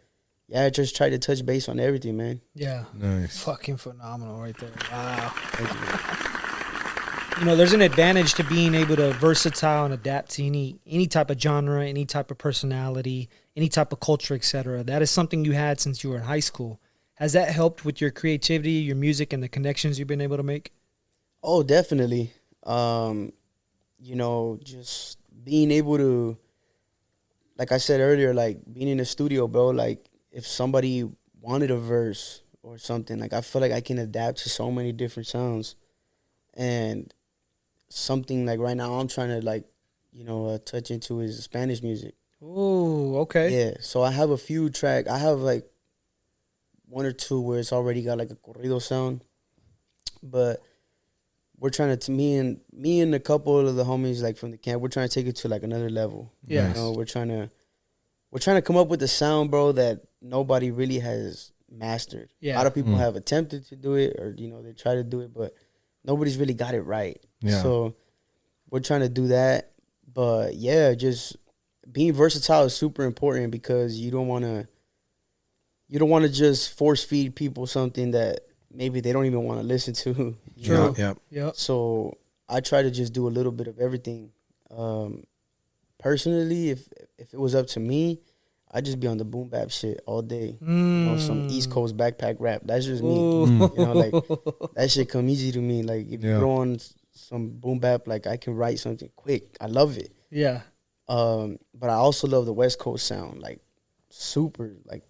yeah, I just tried to touch base on everything, man. Yeah. Nice. Fucking phenomenal right there. Wow. Thank you, man. You know, there's an advantage to being able to versatile and adapt to any type of genre, any type of personality, any type of culture, etc. That is something you had since you were in high school. Has that helped with your creativity, your music, and the connections you've been able to make? Oh, definitely. You know, just being able to, like I said earlier, like being in the studio, bro, like if somebody wanted a verse or something, like I feel like I can adapt to so many different sounds. And something like right now I'm trying to like, you know, touch into is Spanish music. Oh, okay. Yeah, so I have a few track. I have like one or two where it's already got like a corrido sound, but we're trying to me and a couple of the homies like from the camp, we're trying to take it to like another level. Yeah. You know, we're trying to come up with a sound, bro, that nobody really has mastered. Yeah. A lot of people have attempted to do it, or you know, they try to do it, but nobody's really got it right. Yeah. So we're trying to do that, but yeah, just being versatile is super important, because you don't want to just force feed people something that maybe they don't even want to listen to. You True. know? Yep. Yep. So I try to just do a little bit of everything. Personally, if it was up to me, I'd just be on the boom bap shit all day. You know, some East Coast backpack rap. That's just me. Ooh. You know, like that shit come easy to me. Like if you Yeah. throw on some boom bap, like I can write something quick. I love it. Yeah. But I also love the West Coast sound, like super. Like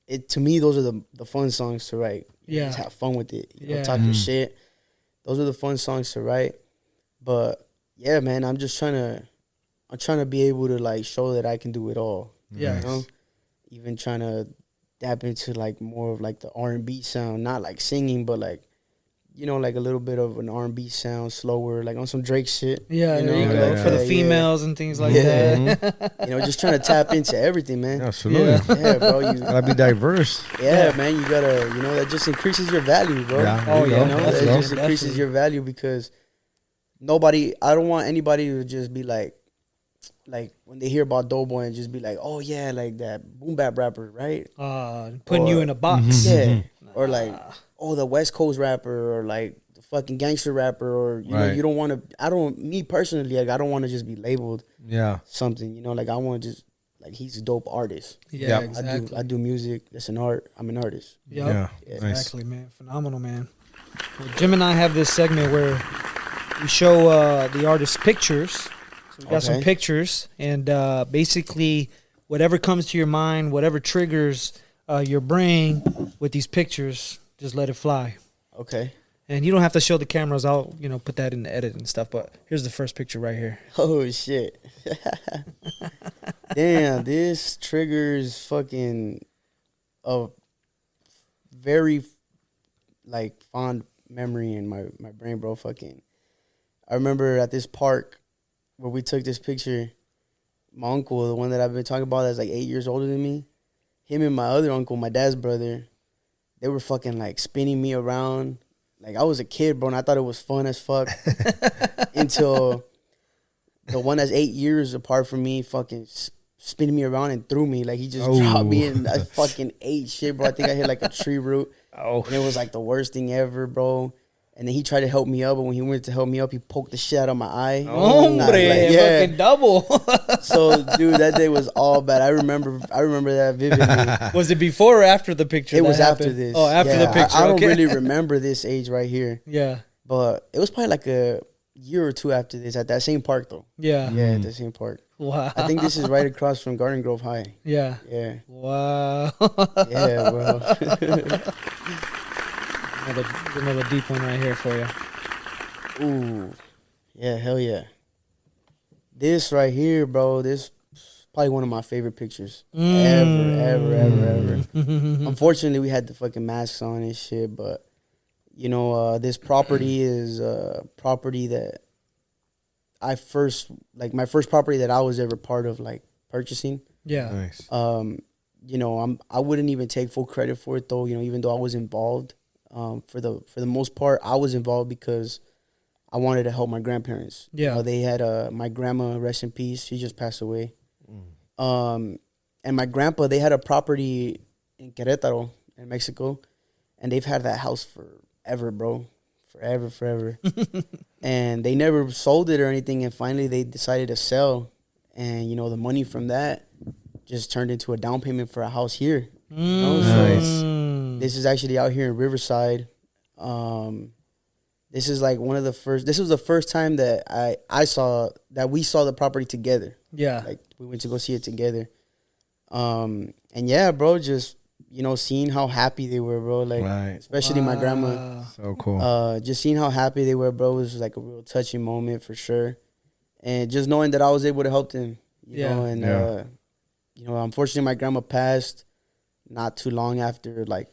it to me, those are the fun songs to write. Yeah. Just have fun with it. You know, Yeah. talk your shit. Those are the fun songs to write. But yeah, man, I'm trying to be able to like show that I can do it all. Yeah. You know, even trying to dab into like more of like the R&B sound, not like singing, but like, you know, like a little bit of an R&B sound, slower, like on some Drake shit. Yeah, you there you know, go. yeah, For the yeah. females and things like Yeah. that. You know, just trying to tap into everything, man. Absolutely. Yeah. Yeah, bro. Gotta be diverse. Yeah, man. You gotta, you know, that just increases your value, bro. Yeah, Oh, there yeah, you You go. know, Let's that go. just increases Definitely. your value, because I don't want anybody to just be like when they hear about Doughboy and just be like, oh yeah, like that boom bap rapper, right? Putting you Or- in a box. Yeah. Or like, oh, the West Coast rapper, or like the fucking gangster rapper, or you know, Right. you don't want to. Me personally, like I don't want to just be labeled Yeah. something. You know, like I want to just like he's a dope artist. Yeah, Yep. exactly. I do music. That's an art. I'm an artist. Yep. Yeah. Yeah. Nice. Exactly, man. Phenomenal, man. Well, Jim and I have this segment where we show the artist's pictures. So we got some Okay. pictures, and basically whatever comes to your mind, whatever triggers your brain with these pictures, just let it fly. Okay. And you don't have to show the cameras. I'll, put that in the edit and stuff. But here's the first picture right here. Oh shit. Damn, this triggers fucking a very like fond memory in my brain, bro. Fucking I remember at this park where we took this picture, my uncle, the one that I've been talking about that's like 8 years older than me, him and my other uncle, my dad's brother, they were fucking like spinning me around. Like I was a kid, bro, and I thought it was fun as fuck until the one that's 8 years apart from me fucking spinning me around and threw me. Like he just dropped me and I fucking ate shit, bro. I think I hit like a tree root. Oh, And it was like the worst thing ever, bro. And then he tried to help me up, but when he went to help me up, he poked the shit out of my eye. hombre, fucking double. So, dude, that day was all bad. I remember that vividly. Was it before or after the picture? It that was after happened? this. Oh, after Yeah, the picture. I don't okay. really remember this age right here, Yeah. but it was probably like year or two after this at that same park though. Yeah. Yeah, at the same park. Wow. I think this is right across from Garden Grove High. Yeah. Yeah. Wow. Yeah, bro. another deep one right here for you. Ooh. Yeah, hell yeah. This right here, bro, this is probably one of my favorite pictures ever. Unfortunately, we had the fucking masks on and shit, but you know, this property is a property that my first property that I was ever part of, like, purchasing. Yeah. Nice. You know, I wouldn't even take full credit for it though. You know, even though I was involved, for the most part, I was involved because I wanted to help my grandparents. Yeah. You know, they had my grandma, rest in peace. She just passed away. And my grandpa, they had a property in Querétaro, in Mexico, and they've had that house forever, bro. Forever. And they never sold it or anything, and finally they decided to sell. And, you know, the money from that just turned into a down payment for a house here. You know? So this is actually out here in Riverside. This is like this was the first time that we saw the property together. Yeah. Like, we went to go see it together. And yeah, bro, just, you know, seeing how happy they were, bro. Like, especially my grandma. So cool. Just seeing how happy they were, bro, was like a real touching moment for sure. And just knowing that I was able to help them, you know, and, you know, unfortunately my grandma passed not too long after, like,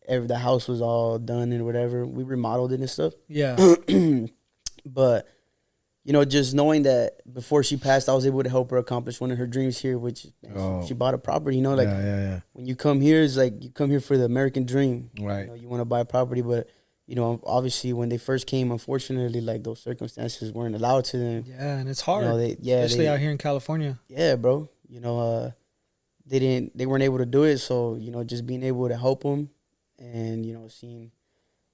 the house was all done and whatever. We remodeled it and stuff. Yeah. But, you know, just knowing that before she passed, I was able to help her accomplish one of her dreams here, which she bought a property. You know, like, when you come here, it's like you come here for the American dream. Right. You know, you want to buy a property, but, you know, obviously when they first came, unfortunately, like, those circumstances weren't allowed to them. Yeah, and it's hard. You know, especially out here in California. Yeah, bro. You know, they weren't able to do it, so, you know, just being able to help them and, you know,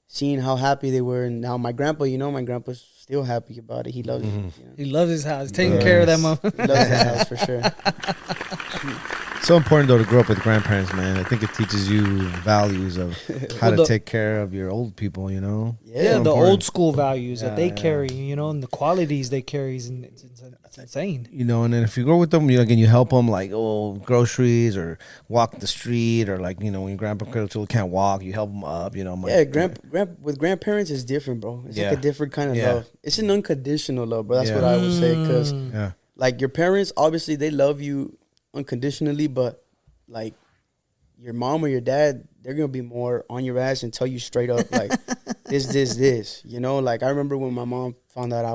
seeing how happy they were. And now my grandpa's still happy about it. He loves it. You know? He loves his house. Taking care of that mom. He loves his house for sure. So important though to grow up with grandparents, man. I think it teaches you values of how to take care of your old people, you know. Yeah, so the important. old school values that they carry, you know, and the qualities they carry is it's insane. You know, and then if you go with them, you help them, like, groceries or walk the street, or, like, you know, when your grandpa can't walk, you help them up, you know. With grandparents it's different, bro. It's like a different kind of love. It's an unconditional love, bro. That's what I would say, because like, your parents, obviously they love you unconditionally, but, like, your mom or your dad, they're gonna be more on your ass and tell you straight up, like, this, you know. Like, I remember when my mom found out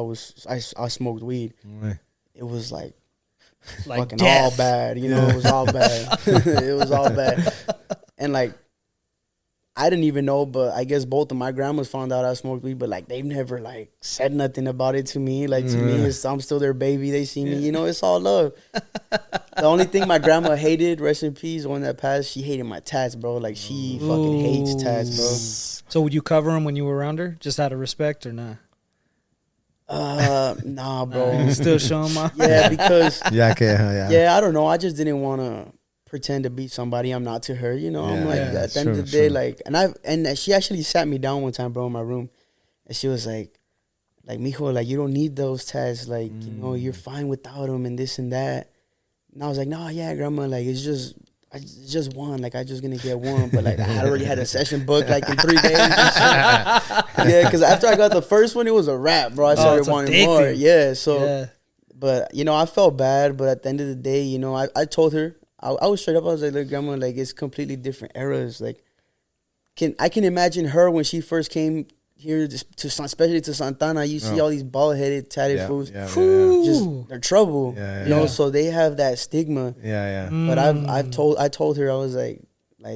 I smoked weed. Right. It was like fucking death. all bad, you know. It was all bad. It was all bad. And, like, I didn't even know, but I guess both of my grandmas found out I smoked weed, but, like, they've never, like, said nothing about it to me. Like, to me, I'm still their baby. They see me, you know, it's all love. The only thing my grandma hated, rest in peace, the one that passed, she hated my tats, bro. Like, she fucking hates tats, bro. So would you cover them when you were around her, just out of respect, or not? Nah, bro. You still show them off? Yeah, because Yeah, I don't know. I just didn't want to pretend to be somebody I'm not to her, you know. I'm like, at the end of the day, like, and she actually sat me down one time, bro, in my room, and she was like, mijo, like, you don't need those tats, like, you know, you're fine without them and this and that. And I was like, no, yeah, grandma, like, it's just one, like, I just gonna get one, but, like, I already had a session booked, like, in 3 days and shit. Yeah, because after I got the first one, it was a wrap, bro. I started wanting more. Yeah, so, but, you know, I felt bad, but at the end of the day, you know, I told her, I was straight up, I was like, look, grandma, like, it's completely different eras. Like, I can imagine her when she first came here, especially to Santana. You see all these bald-headed, tatted fools. Just, they're trouble. You know, so they have that stigma. But I told her, I was like,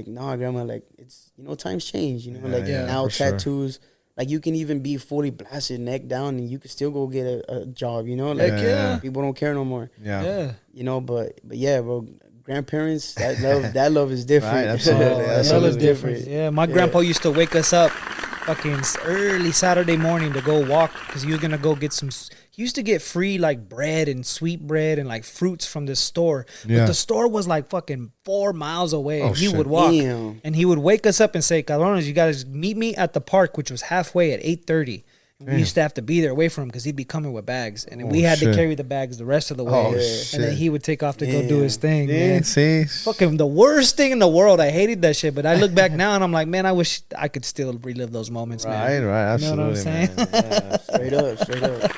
nah, grandma, like, it's, you know, times change. You know, like, now tattoos, like, you can even be fully blasted, neck down, and you can still go get a job, you know? Like, people don't care no more. You know, but yeah, bro. Grandparents, that love is different. Right, absolutely. That love is different. Yeah, my grandpa used to wake us up fucking early Saturday morning to go walk, because he was gonna go get some. He used to get free, like, bread and sweet bread and, like, fruits from the store. But the store was like fucking 4 miles away. And he would walk, and he would wake us up and say, "Cabrones, you guys meet me at the park," which was halfway at 8:30. And we used to have to be there away from him because he'd be coming with bags, and then we Oh, had shit. to carry the bags the rest of the way. Oh, and shit. then he would take off to go do his thing. Yeah, Man. see? Fucking the worst thing in the world. I hated that shit, but I look back now and I'm like, man, I wish I could still relive those moments, Right, man. right, You know what I'm absolutely, man. Yeah, straight up, straight up.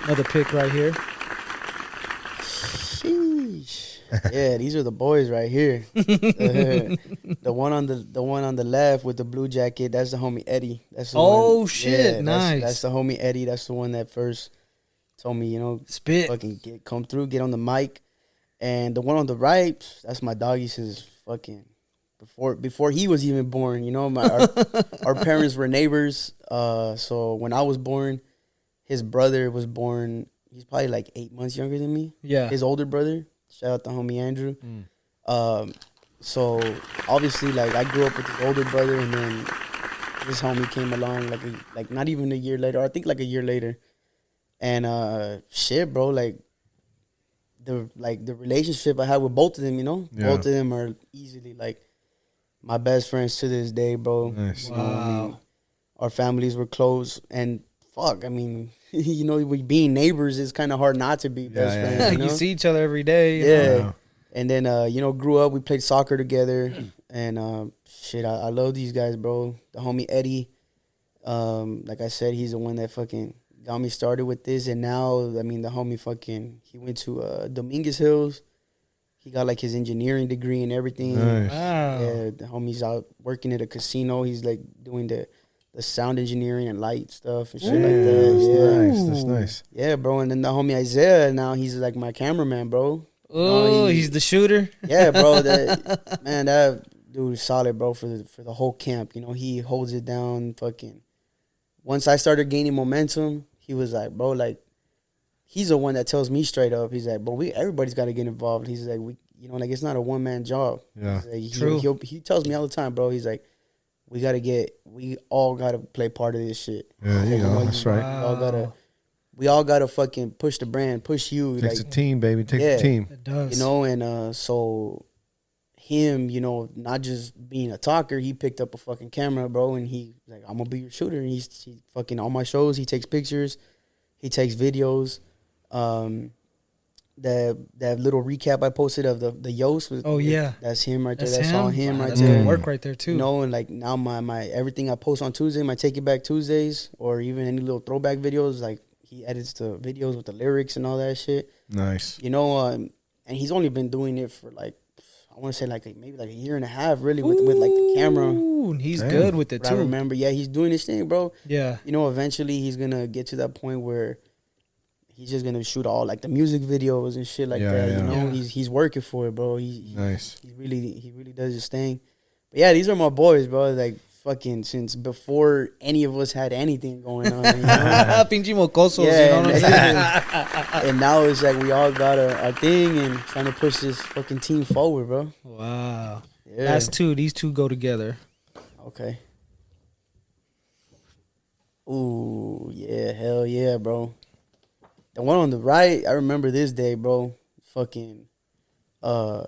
Another pick right here. Sheesh. Yeah, these are the boys right here. The one on the left with the blue jacket, that's the homie Eddie. That's the Oh, one, shit, yeah, nice. That's the homie Eddie. That's the one that first told me, Spit. fucking come through, get on the mic. And the one on the right, that's my doggy since fucking before he was even born. Our parents were neighbors. So when I was born, his brother was born. He's probably like 8 months younger than me. Yeah. His older brother. Shout out to homie Andrew. So obviously, like, I grew up with his older brother, and then this homie came along like not even a year later. Or I think like a year later. And shit, bro, like the relationship I had with both of them, Yeah. both of them are easily like my best friends to this day, bro. Nice. You know what I mean? Our families were close, and fuck, I mean, we being neighbors, it's kind of hard not to be best yeah, friends. You see each other every day. you Yeah. know? And then, grew up, we played soccer together. And, shit, I love these guys, bro. The homie Eddie, like I said, he's the one that fucking got me started with this. And now, I mean, the homie he went to Dominguez Hills. He got, like, his engineering degree and everything. Nice. Wow. Yeah, the homie's out working at a casino. He's, like, doing the sound engineering and light stuff and shit like that. That's Yeah. nice. That's nice. Yeah, bro. And then the homie Isaiah, now he's, like, my cameraman, bro. Oh, he's the shooter. Yeah, bro. That dude is solid, bro, for the whole camp. He holds it down. Fucking. Once I started gaining momentum, he was like, bro, like, he's the one that tells me straight up. He's like, bro, everybody's got to get involved. He's like, like, it's not a one man job. Yeah. He's like, True. He tells me all the time, bro. He's like, we all got to play part of this shit. Yeah, you know, that's right. We all gotta fucking push the brand, push you. Takes like, a team, baby. Takes yeah. a team. It does. And so him, not just being a talker, he picked up a fucking camera, bro, and he like, I'm gonna be your shooter. And he's fucking on my shows. He takes pictures, he takes videos. That little recap I posted of the Yost was, yeah, that's him right there. That's That's all him right That's there. good work right there too. And like now my everything I post on Tuesday, my Take It Back Tuesdays, or even any little throwback videos, like he edits the videos with the lyrics and all that shit. Nice. And he's only been doing it for like, I want to say like maybe like a year and a half, really, with like the camera. Ooh, and he's Damn. good with it But too. I remember, yeah, he's doing his thing, bro. Yeah. Eventually he's gonna get to that point where he's just gonna shoot all like the music videos and shit like Yeah, that. yeah. Yeah. He's working for it, bro. Nice. He really does his thing. But yeah, these are my boys, bro. Like fucking since before any of us had anything going on. Pinche mocosos, Yeah, you know what I'm saying? And now it's like we all got our thing and trying to push this fucking team forward, bro. Wow. Yeah. That's two. These two go together. Okay. Ooh, yeah, hell yeah, bro. The one on the right, I remember this day, bro. Fucking, I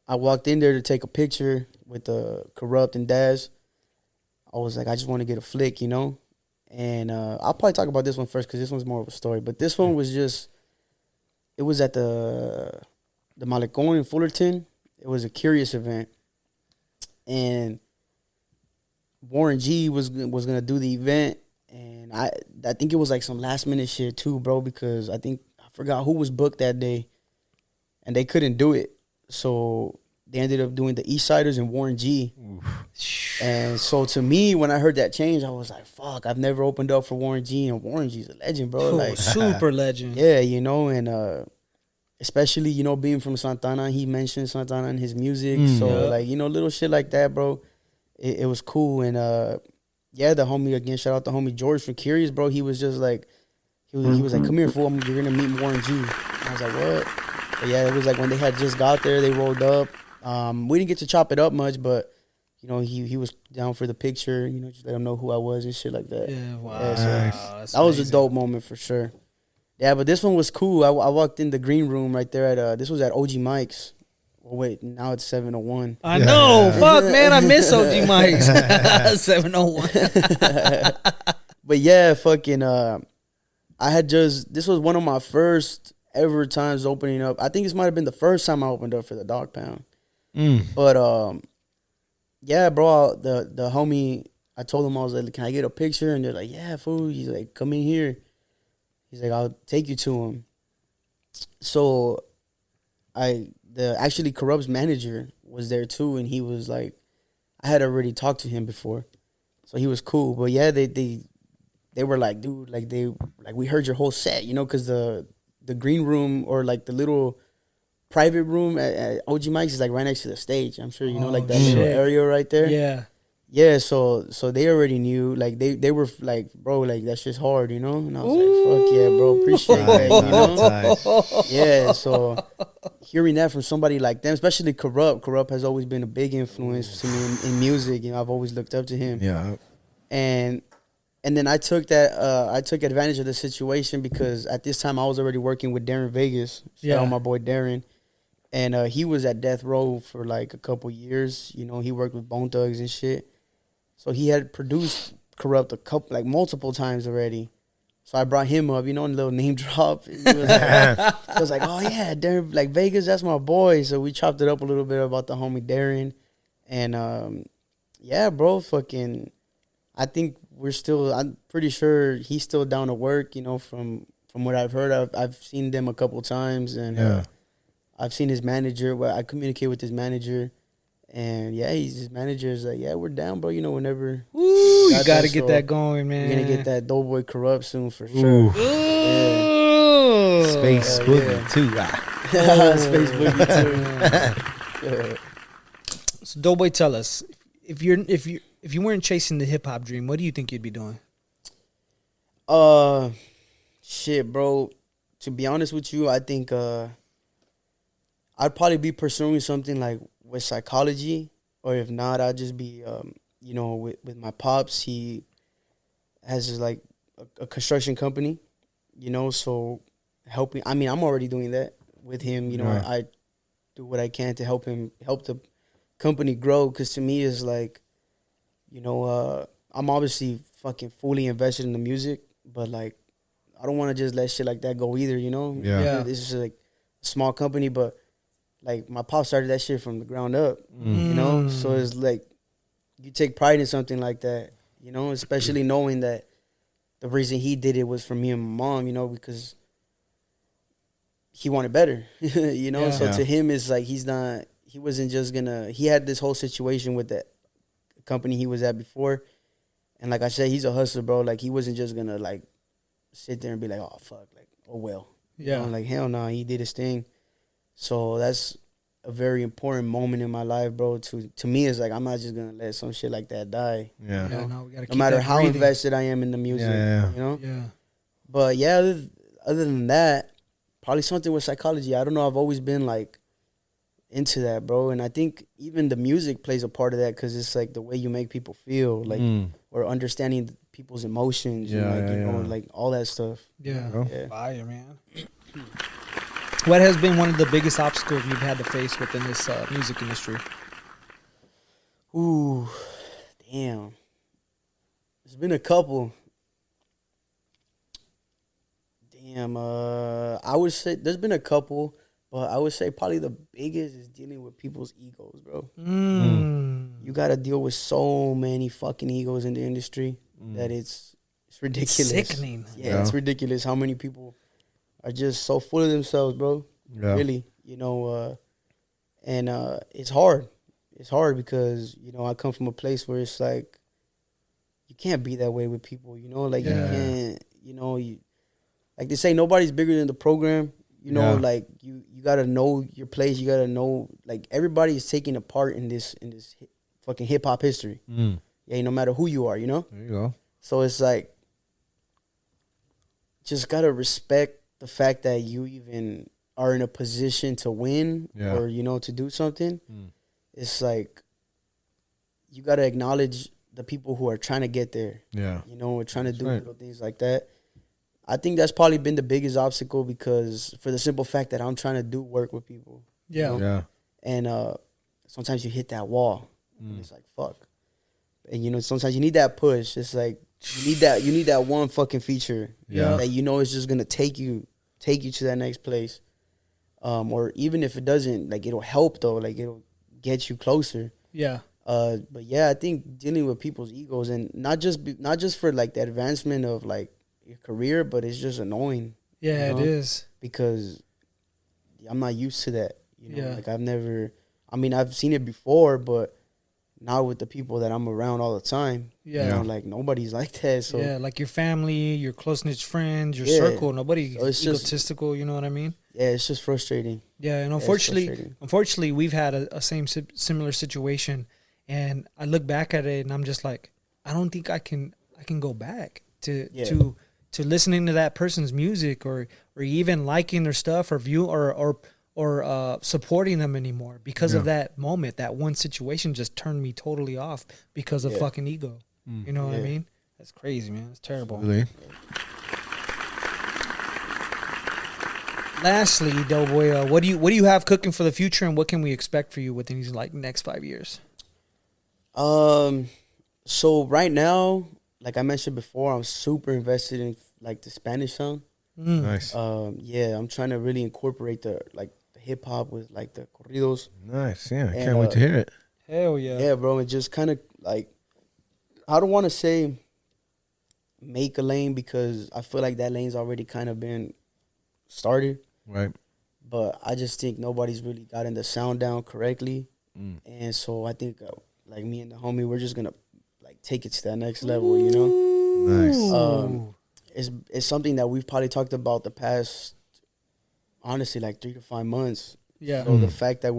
walked in there to take a picture with the Corrupt and Daz. I was like, I just want to get a flick, And I'll probably talk about this one first because this one's more of a story. But this one was just, it was at the Malecón in Fullerton. It was a Curious event. And Warren G was gonna do the event, and I think it was like some last minute shit too, bro, because I forgot who was booked that day, and they couldn't do it, so they ended up doing the East Siders and Warren G. Oof. And so to me, when I heard that change, I was like, "Fuck!" I've never opened up for Warren G, and Warren G's a legend, bro. Cool. Like Super legend. yeah, and especially being from Santana, he mentioned Santana in his music, so Yeah. like little shit like that, bro. It was cool. And yeah, the homie, again, shout out the homie George from Curious, bro. He was just like, he was like, come here, fool, you're gonna meet Warren G. And I was like, what? But yeah, it was like when they had just got there, they rolled up. We didn't get to chop it up much, but he was down for the picture, just let him know who I was and shit like that. Yeah, wow. Yeah, so That's that was a amazing. dope moment for sure. Yeah, but this one was cool. I walked in the green room right there at this was at OG Mike's. Oh, wait, now it's 701. I know. Fuck, man. I miss OG Mike's. 701. But yeah, fucking I had this was one of my first ever times opening up. I think this might have been the first time I opened up for the Dog Pound. But yeah, bro, the homie, I told him, I was like, can I get a picture? And they're like, yeah, fool. He's like, come in here. He's like, I'll take you to him. So actually Corrupt's manager was there too, and he was like, I had already talked to him before, so he was cool. But yeah, they were like, dude, like we heard your whole set, you know, because the green room, or like the little private room at OG Mike's, is like right next to the stage. I'm sure you know, like that little area right there. Yeah. Yeah, so they already knew, like they were like, bro, like that shit's hard, you know? And I was like, fuck yeah, bro, appreciate that, you know? Yeah, so hearing that from somebody like them, especially Corrupt has always been a big influence to me in music, you know, I've always looked up to him. Yeah. And then I took advantage of the situation, because at this time I was already working with Darren Vegas. Shout out my boy Darren. And he was at Death Row for like a couple years, you know, he worked with Bone Thugs and shit. So he had produced Corrupt multiple times already. So I brought him up, you know, a little name drop. He was like, I was like, oh yeah, Darren, like Vegas, that's my boy. So we chopped it up a little bit about the homie Darren. And yeah, bro, fucking, I think I'm pretty sure he's still down to work, you know, from what I've heard. I've seen them a couple times, and I've seen his manager. Well, I communicate with his manager. And yeah, his manager is like, yeah, we're down, bro. You know, whenever. Ooh, you gotta get that going, man. We're gonna get that Doughboy Corrupt soon for sure. Yeah. Space Boogie too. Space Boogie too. So Doughboy, tell us, if you weren't chasing the hip hop dream, what do you think you'd be doing? Shit, bro. To be honest with you, I think I'd probably be pursuing something like with psychology, or if not, I'd just be, you know, with my pops. He has like a construction company, you know, so helping. I mean, I'm already doing that with him. You know, I do what I can to help the company grow. Because to me, it's like, you know, I'm obviously fucking fully invested in the music, but like, I don't want to just let shit like that go either. You know, This is like a small company, but like my pop started that shit from the ground up, you know? So it's like, you take pride in something like that, you know, especially knowing that the reason he did it was for me and my mom, you know, because he wanted better, you know? So to him, it's like, he wasn't just he had this whole situation with that company he was at before. And like I said, he's a hustler, bro. Like, he wasn't just gonna like sit there and be like, oh, fuck, like, oh, well. You know? Like, hell no, he did his thing. So that's a very important moment in my life, bro. To me, it's like, I'm not just gonna let some shit like that die. Yeah. You know? No, we gotta no matter how invested I am in the music. You know? Yeah. But yeah, other than that, probably something with psychology. I don't know. I've always been like into that, bro. And I think even the music plays a part of that, because it's like the way you make people feel, like, or understanding people's emotions, and like, you know, like all that stuff. Yeah. Yeah. Fire, man. What has been one of the biggest obstacles you've had to face within this music industry? Ooh, damn. There's been a couple. Damn, I would say there's been a couple, but I would say probably the biggest is dealing with people's egos, bro. You got to deal with so many fucking egos in the industry that it's ridiculous. It's sickening. Yeah, it's ridiculous how many people are just so full of themselves, bro. Yeah. Really, you know, and it's hard. It's hard because, you know, I come from a place where it's like, you can't be that way with people, you know? Like, you can't, you know, like they say, nobody's bigger than the program. You know, like, you got to know your place. You got to know, like, everybody is taking a part in this fucking hip-hop history. Yeah, no matter who you are, you know? There you go. So it's like, just got to respect the fact that you even are in a position to win or, you know, to do something. It's like, you got to acknowledge the people who are trying to get there. Yeah. You know, or trying to do little things like that. I think that's probably been the biggest obstacle, because for the simple fact that I'm trying to do work with people. Yeah. You know? Yeah. And sometimes you hit that wall. And it's like, fuck. And, you know, sometimes you need that push. It's like, You need that one fucking feature. Yeah. That you know is just gonna take you to that next place. Or even if it doesn't, like it'll help though. Like it'll get you closer. Yeah. But yeah, I think dealing with people's egos and not just for like the advancement of like your career, but it's just annoying. Yeah, you know? it is. Because I'm not used to that. You know, Yeah. like I've seen it before, but not with the people that I'm around all the time. Yeah. You know, like nobody's like that. So yeah, like your family, your close-knit friends, your Yeah. circle, nobody So it's just- egotistical, you know what I mean? yeah, it's just frustrating. Yeah, and Yeah, it's unfortunately, frustrating. we've had a similar situation, and I look back at it and I'm just like, I don't think I can go back to Yeah. to listening to that person's music or even liking their stuff or view or supporting them anymore because of that moment. That one situation just turned me totally off because of Yeah. fucking ego. You know what I Yeah. mean? That's crazy, man. It's terrible. Really? Lastly, Doughboy, what do you have cooking for the future, and what can we expect for you within these like next 5 years? So right now, like I mentioned before, I'm super invested in like the Spanish sound. Nice. Yeah, I'm trying to really incorporate the hip hop with like the corridos. Nice. Yeah. I and, can't wait to hear it. Hell yeah. Yeah, bro, it just kind of like, I don't want to say make a lane because I feel like that lane's already kind of been started. Right. But I just think nobody's really gotten the sound down correctly. Mm. And so I think like me and the homie, we're just going to like take it to that next level, you know? Nice. It's something that we've probably talked about the past, honestly, like 3 to 5 months. Yeah. So the fact that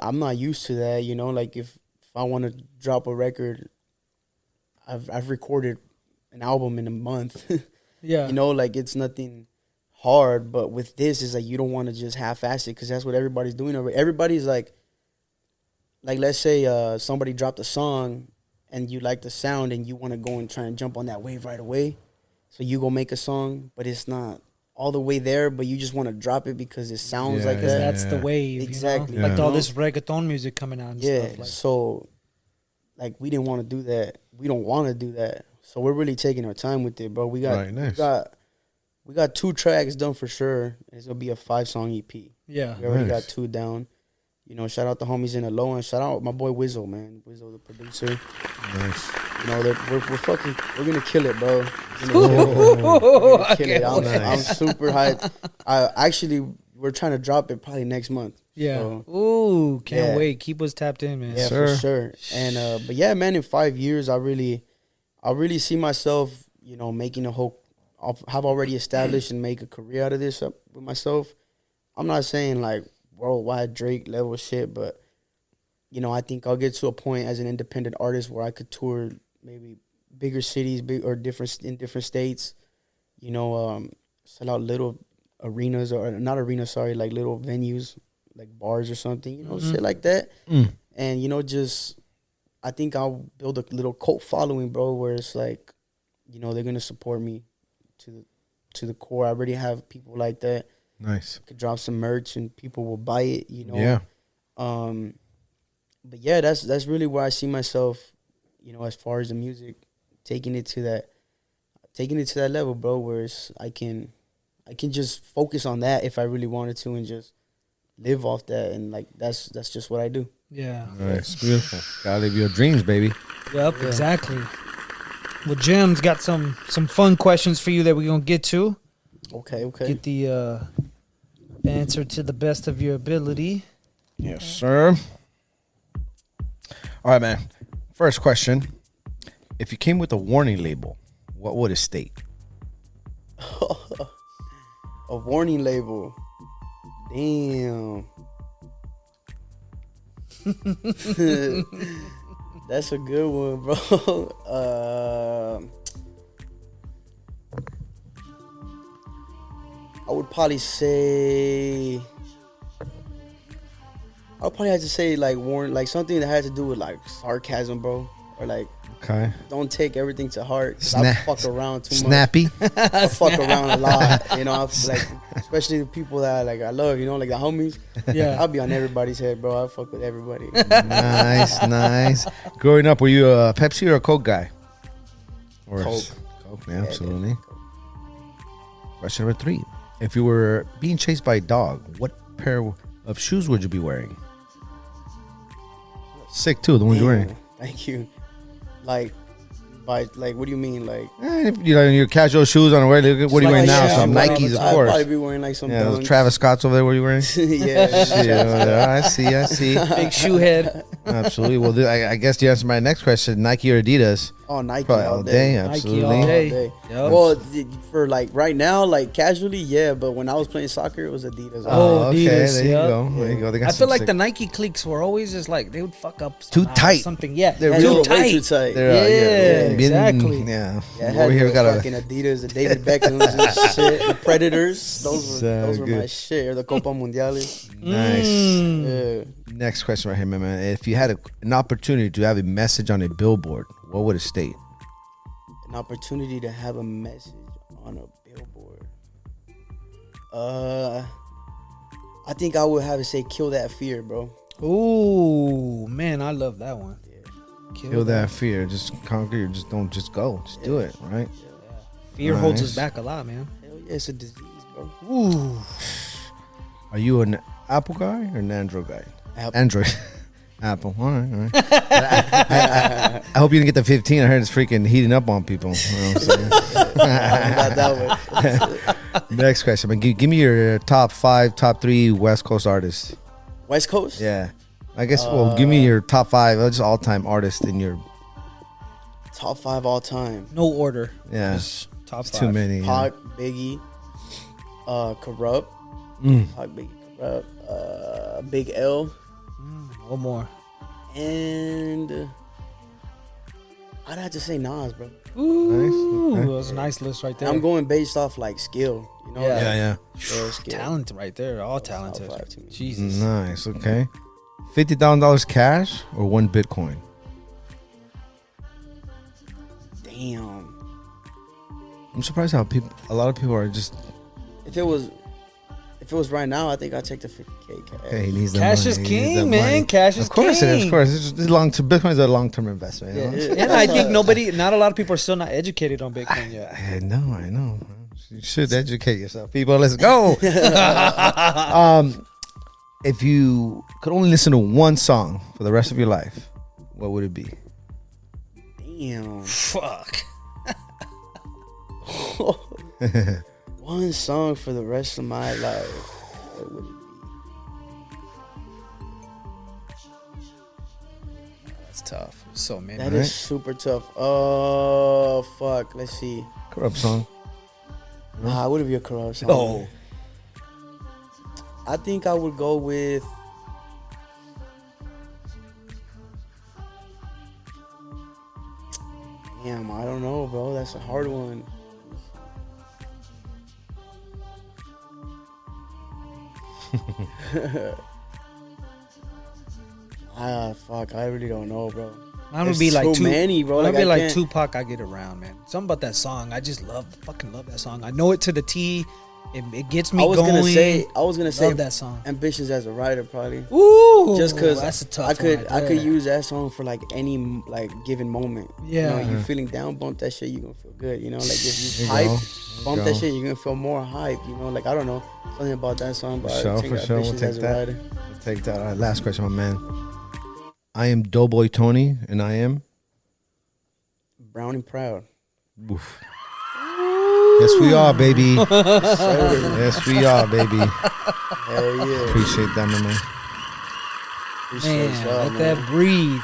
I'm not used to that, you know? Like if I want to drop a record, I've recorded an album in a month. Yeah. You know, like it's nothing hard, but with this is like you don't want to just half-ass it because that's what everybody's doing already. Everybody's like let's say somebody dropped a song and you like the sound and you want to go and try and jump on that wave right away. So you go make a song, but it's not all the way there, but you just want to drop it because it sounds Yeah, like Because that. that's the wave. Exactly. You know? Like Yeah. all this reggaeton music coming out and Yeah, stuff. Like, so like we didn't want to do that. We don't want to do that. So we're really taking our time with it, bro. We got Right, nice. we got 2 tracks done for sure. It's gonna be a 5-song EP. yeah. We already Nice. got 2 down. You know, shout out the homies in the low and shout out my boy Wizzo, man. Wizzo, the producer. Nice. You know, we're gonna kill it, bro. We're gonna kill it. I'm Nice. super hyped. We're trying to drop it probably next month. Yeah. So, Ooh, can't yeah. wait. Keep us tapped in, man. yeah, Sir. for sure. And but yeah, man, in 5 years, I really see myself, you know, making have already established and make a career out of this with myself. I'm not saying like worldwide Drake level shit, but you know, I think I'll get to a point as an independent artist where I could tour maybe bigger cities, in different states. You know, sell out little arenas or not arenas, sorry, like little venues, like bars or something. You know, shit like that. And you know, just I think I'll build a little cult following, bro, where it's like, you know, they're gonna support me to the core. I already have people like that. Nice. Could drop some merch and people will buy it, you know. Yeah. But yeah, that's really where I see myself, you know, as far as the music, taking it to that level, bro, where I can just focus on that if I really wanted to and just live off that, and like that's just what I do. Yeah. Nice. Beautiful. Gotta live your dreams, baby. Yep, exactly. Well, Jim's got some fun questions for you that we're gonna get to. Okay. Get the answer to the best of your ability. Yes, sir. All right, man. First question. If you came with a warning label, what would it state? A warning label. Damn. That's a good one, bro. I would probably say, I would probably have to say like warn, like something that had to do with like sarcasm, bro, or like Okay. don't take everything to heart. 'Cause I fuck around too much. Snappy. I fuck around a lot, you know. Like especially the people that like I love, you know, like the homies. Yeah. I'll be on everybody's head, bro. I fuck with everybody. Nice. Growing up, were you a Pepsi or a Coke guy? Or Coke. Coke, yeah, absolutely. Question number 3. If you were being chased by a dog, what pair of shoes would you be wearing? Sick too, the ones you're wearing. Thank you. Like, what do you mean? Like, You know, your casual shoes on the way. What are you wearing now? yeah, Some yeah, Nikes, of I'd course. probably be wearing like some Yeah, those Dunks. Travis Scott's over there. What are you wearing? Yeah. Yeah, I see. Big shoe head. Absolutely. Well, I guess to answer my next question, Nike or Adidas? Oh, Nike Probably all all day. day. Nike Absolutely. all All day. day. Yep. Well, for like right now, like casually, yeah. But when I was playing soccer, it was Adidas. Oh, okay. Adidas, There you yeah. go. There you go. They got I some feel like sick- the Nike cliques were always just like they would fuck up Too somehow or tight. something. Yeah, They're Yeah, real they were tight. way too tight. They're, Yeah, exactly. Yeah. Yeah, I Over had here, the we got a. fucking Adidas, the David Beckhams and shit, the Predators. Those were good. my shit. Or the Copa Mundiales. Nice. Yeah. Next question right here, my man. If you had an opportunity to have a message on a billboard, what would it state? An opportunity to have a message on a billboard. I think I would have to say, "Kill that fear, bro." Ooh, man, I love that one. Kill that fear. Just conquer. Just don't. Just go. Just do it. Right. Fear holds us Nice. back a lot, man. Hell yeah, it's a disease, bro. Ooh, Are you an Apple guy or an Android guy? Apple. Android. Apple. All right. I hope you didn't get the 15. I heard it's freaking heating up on people. You know what I'm saying? Not that way. Next question. Man, give me your top 5, top 3 West Coast artists. West Coast. Yeah. I guess, well, give me your top 5, just all-time artists in your, Top 5 all time. no order. yeah. Just top It's 5. too many. Yeah. Pac, Biggie, Corrupt. Mm. Pac, Biggie, Corrupt. Big L. One more. And I'd have to say Nas, bro. Ooh, Nice. Okay. that was a nice list right there. I'm going based off like skill, you know. Yeah. Yeah, Skill. Talent right there. All talented. top 5 to me. Jesus. Nice. Okay. $50,000 cash or 1 Bitcoin? Damn. I'm surprised how a lot of people are just, If it was right now, I think I'd take the 50K cash. hey, he needs the Cash money. is He needs king, the man. money. Cash is Of course it is. king. Of course. It's just long-term. Bitcoin is a long-term investment. You know? Yeah, And I think not a lot of people are still not educated on Bitcoin yet. I know. You should educate yourself. People, let's go. If you could only listen to one song for the rest of your life, what would it be? Damn. Fuck. One song for the rest of my life. What would it That's tough. So be? many. That Right. is super tough. Oh, fuck. Let's see. Corrupt song. Nah, it would be a Corrupt song. Oh. I think I would go with. Damn, I don't know, bro. That's a hard one. Fuck. I really don't know, bro. Mine would There's be like so two, many, bro. Mine would Like, be I like can't- Tupac. I get around, man. Something about that song. I just fucking love that song. I know it to the T. It gets me I was going. gonna say Love that song. Ambitious as a writer, probably. Ooh, Just because that's a tough I could one right I could there. use that song for like any like given moment. Yeah. you know, you feeling down, bump that shit, you gonna feel good. You know, like if you There you hype, go. bump There that you go. shit, you're gonna feel more hype. You know, like I don't know something about that song, but I think For sure. We'll Ambitious take as a that. writer. We'll take that. All right, last question, my man. I am Doughboy Tony, and I am. Brown and proud. Oof. Yes, we are, baby. Yes, we are, baby. Hell yeah. Appreciate that, my man. Appreciate Man, y'all, let man. that breathe.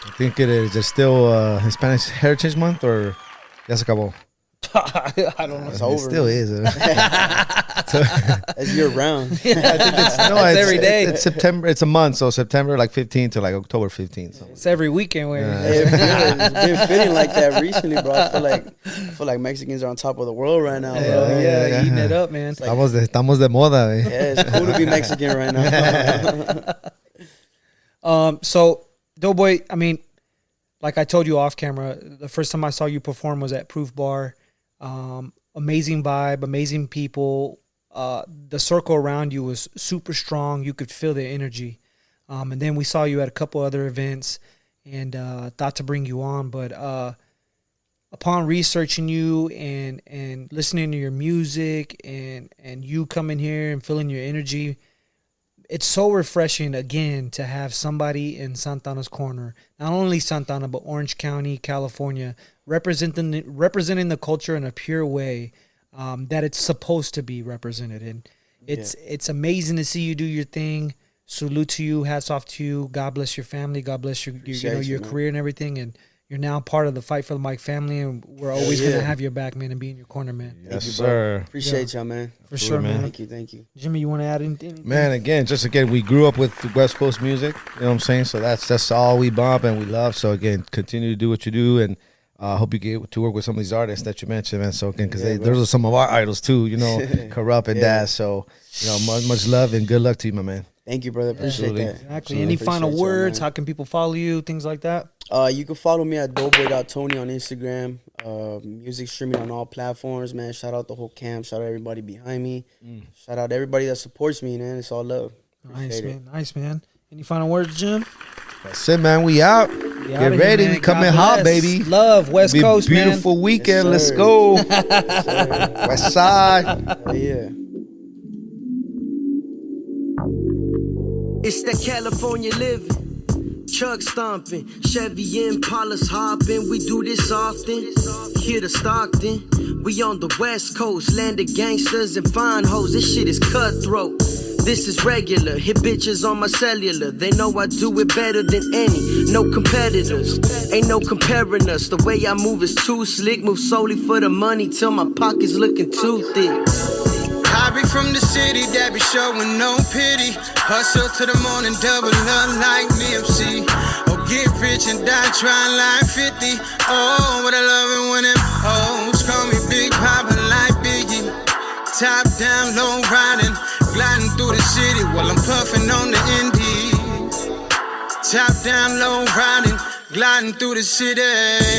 I think it is. It's still Hispanic Heritage Month, or ya se acabó? I don't know. It's It over. still is. It's year round. No, it's every day. It's September. It's a month, so September like 15th to like October 15th. So. It's every weekend where Hey, it's been feeling like that recently, bro. I feel like Mexicans are on top of the world right now, bro. Hell yeah, yeah. eating it up, man. Estamos de moda, eh? Yeah, it's cool to be Mexican right now. So Doughboy, I mean, like I told you off camera, the first time I saw you perform was at Proof Bar. Amazing vibe, amazing people. The circle around you was super strong. You could feel the energy. And then we saw you at a couple other events. and thought to bring you on, but upon researching you and listening to your music and you coming here and feeling your energy, it's so refreshing again to have somebody in Santana's corner, not only Santana but Orange County, California, representing the culture in a pure way that it's supposed to be represented. And it's amazing to see you do your thing. Salute to you, hats off to you. God bless your family. God bless your career and everything. And you're now part of the Fight for the Mic family, and we're always gonna have your back, man, and be in your corner, man. Yes, sir. Appreciate y'all, man. For sure, man. Thank you. Jimmy, you want to add anything? Man, again, we grew up with West Coast music. You know what I'm saying? So that's all we bump and we love. So again, continue to do what you do, and I hope you get to work with some of these artists that you mentioned, man. So again, because those are some of our idols too. You know, Corrupt and Daz. So much love and good luck to you, my man. Thank you, brother. Appreciate that. Exactly. Any final words? How can people follow you? Things like that. You can follow me at doughboy.tony on Instagram. Music streaming on all platforms, man. Shout out the whole camp. Shout out everybody behind me. Shout out everybody that supports me, man. It's all love. Nice, man. Any final words, Jim? That's it, man. We out. Get ready. Here, we coming hot, baby. Love, West Coast, man. Beautiful weekend. Yes, let's go. West side. Yeah. It's that California living, truck stomping, Chevy Impalas hopping. We do this often, here to Stockton. We on the West Coast, land of gangsters and fine hoes. This shit is cutthroat. This is regular, hit bitches on my cellular. They know I do it better than any, no competitors. Ain't no comparing us, the way I move is too slick. Move solely for the money till my pockets looking too thick. I be from the city that be showing no pity. Hustle to the morning, double up like MC. Oh, get rich and die trying like 50. Oh, what I love it when them hoes call me Big Papa like Biggie. Top down, low riding, gliding through the city while I'm puffing on the Indies. Top down, low riding, gliding through the city.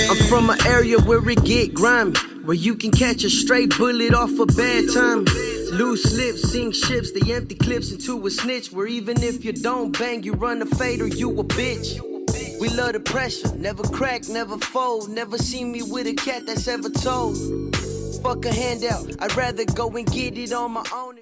I'm from an area where it get grimy, where you can catch a straight bullet off a bad time. Loose lips, sink ships, they empty clips into a snitch. Where even if you don't bang, you run a fade or you a bitch. We love the pressure, never crack, never fold. Never seen me with a cat that's ever told. Fuck a handout, I'd rather go and get it on my own.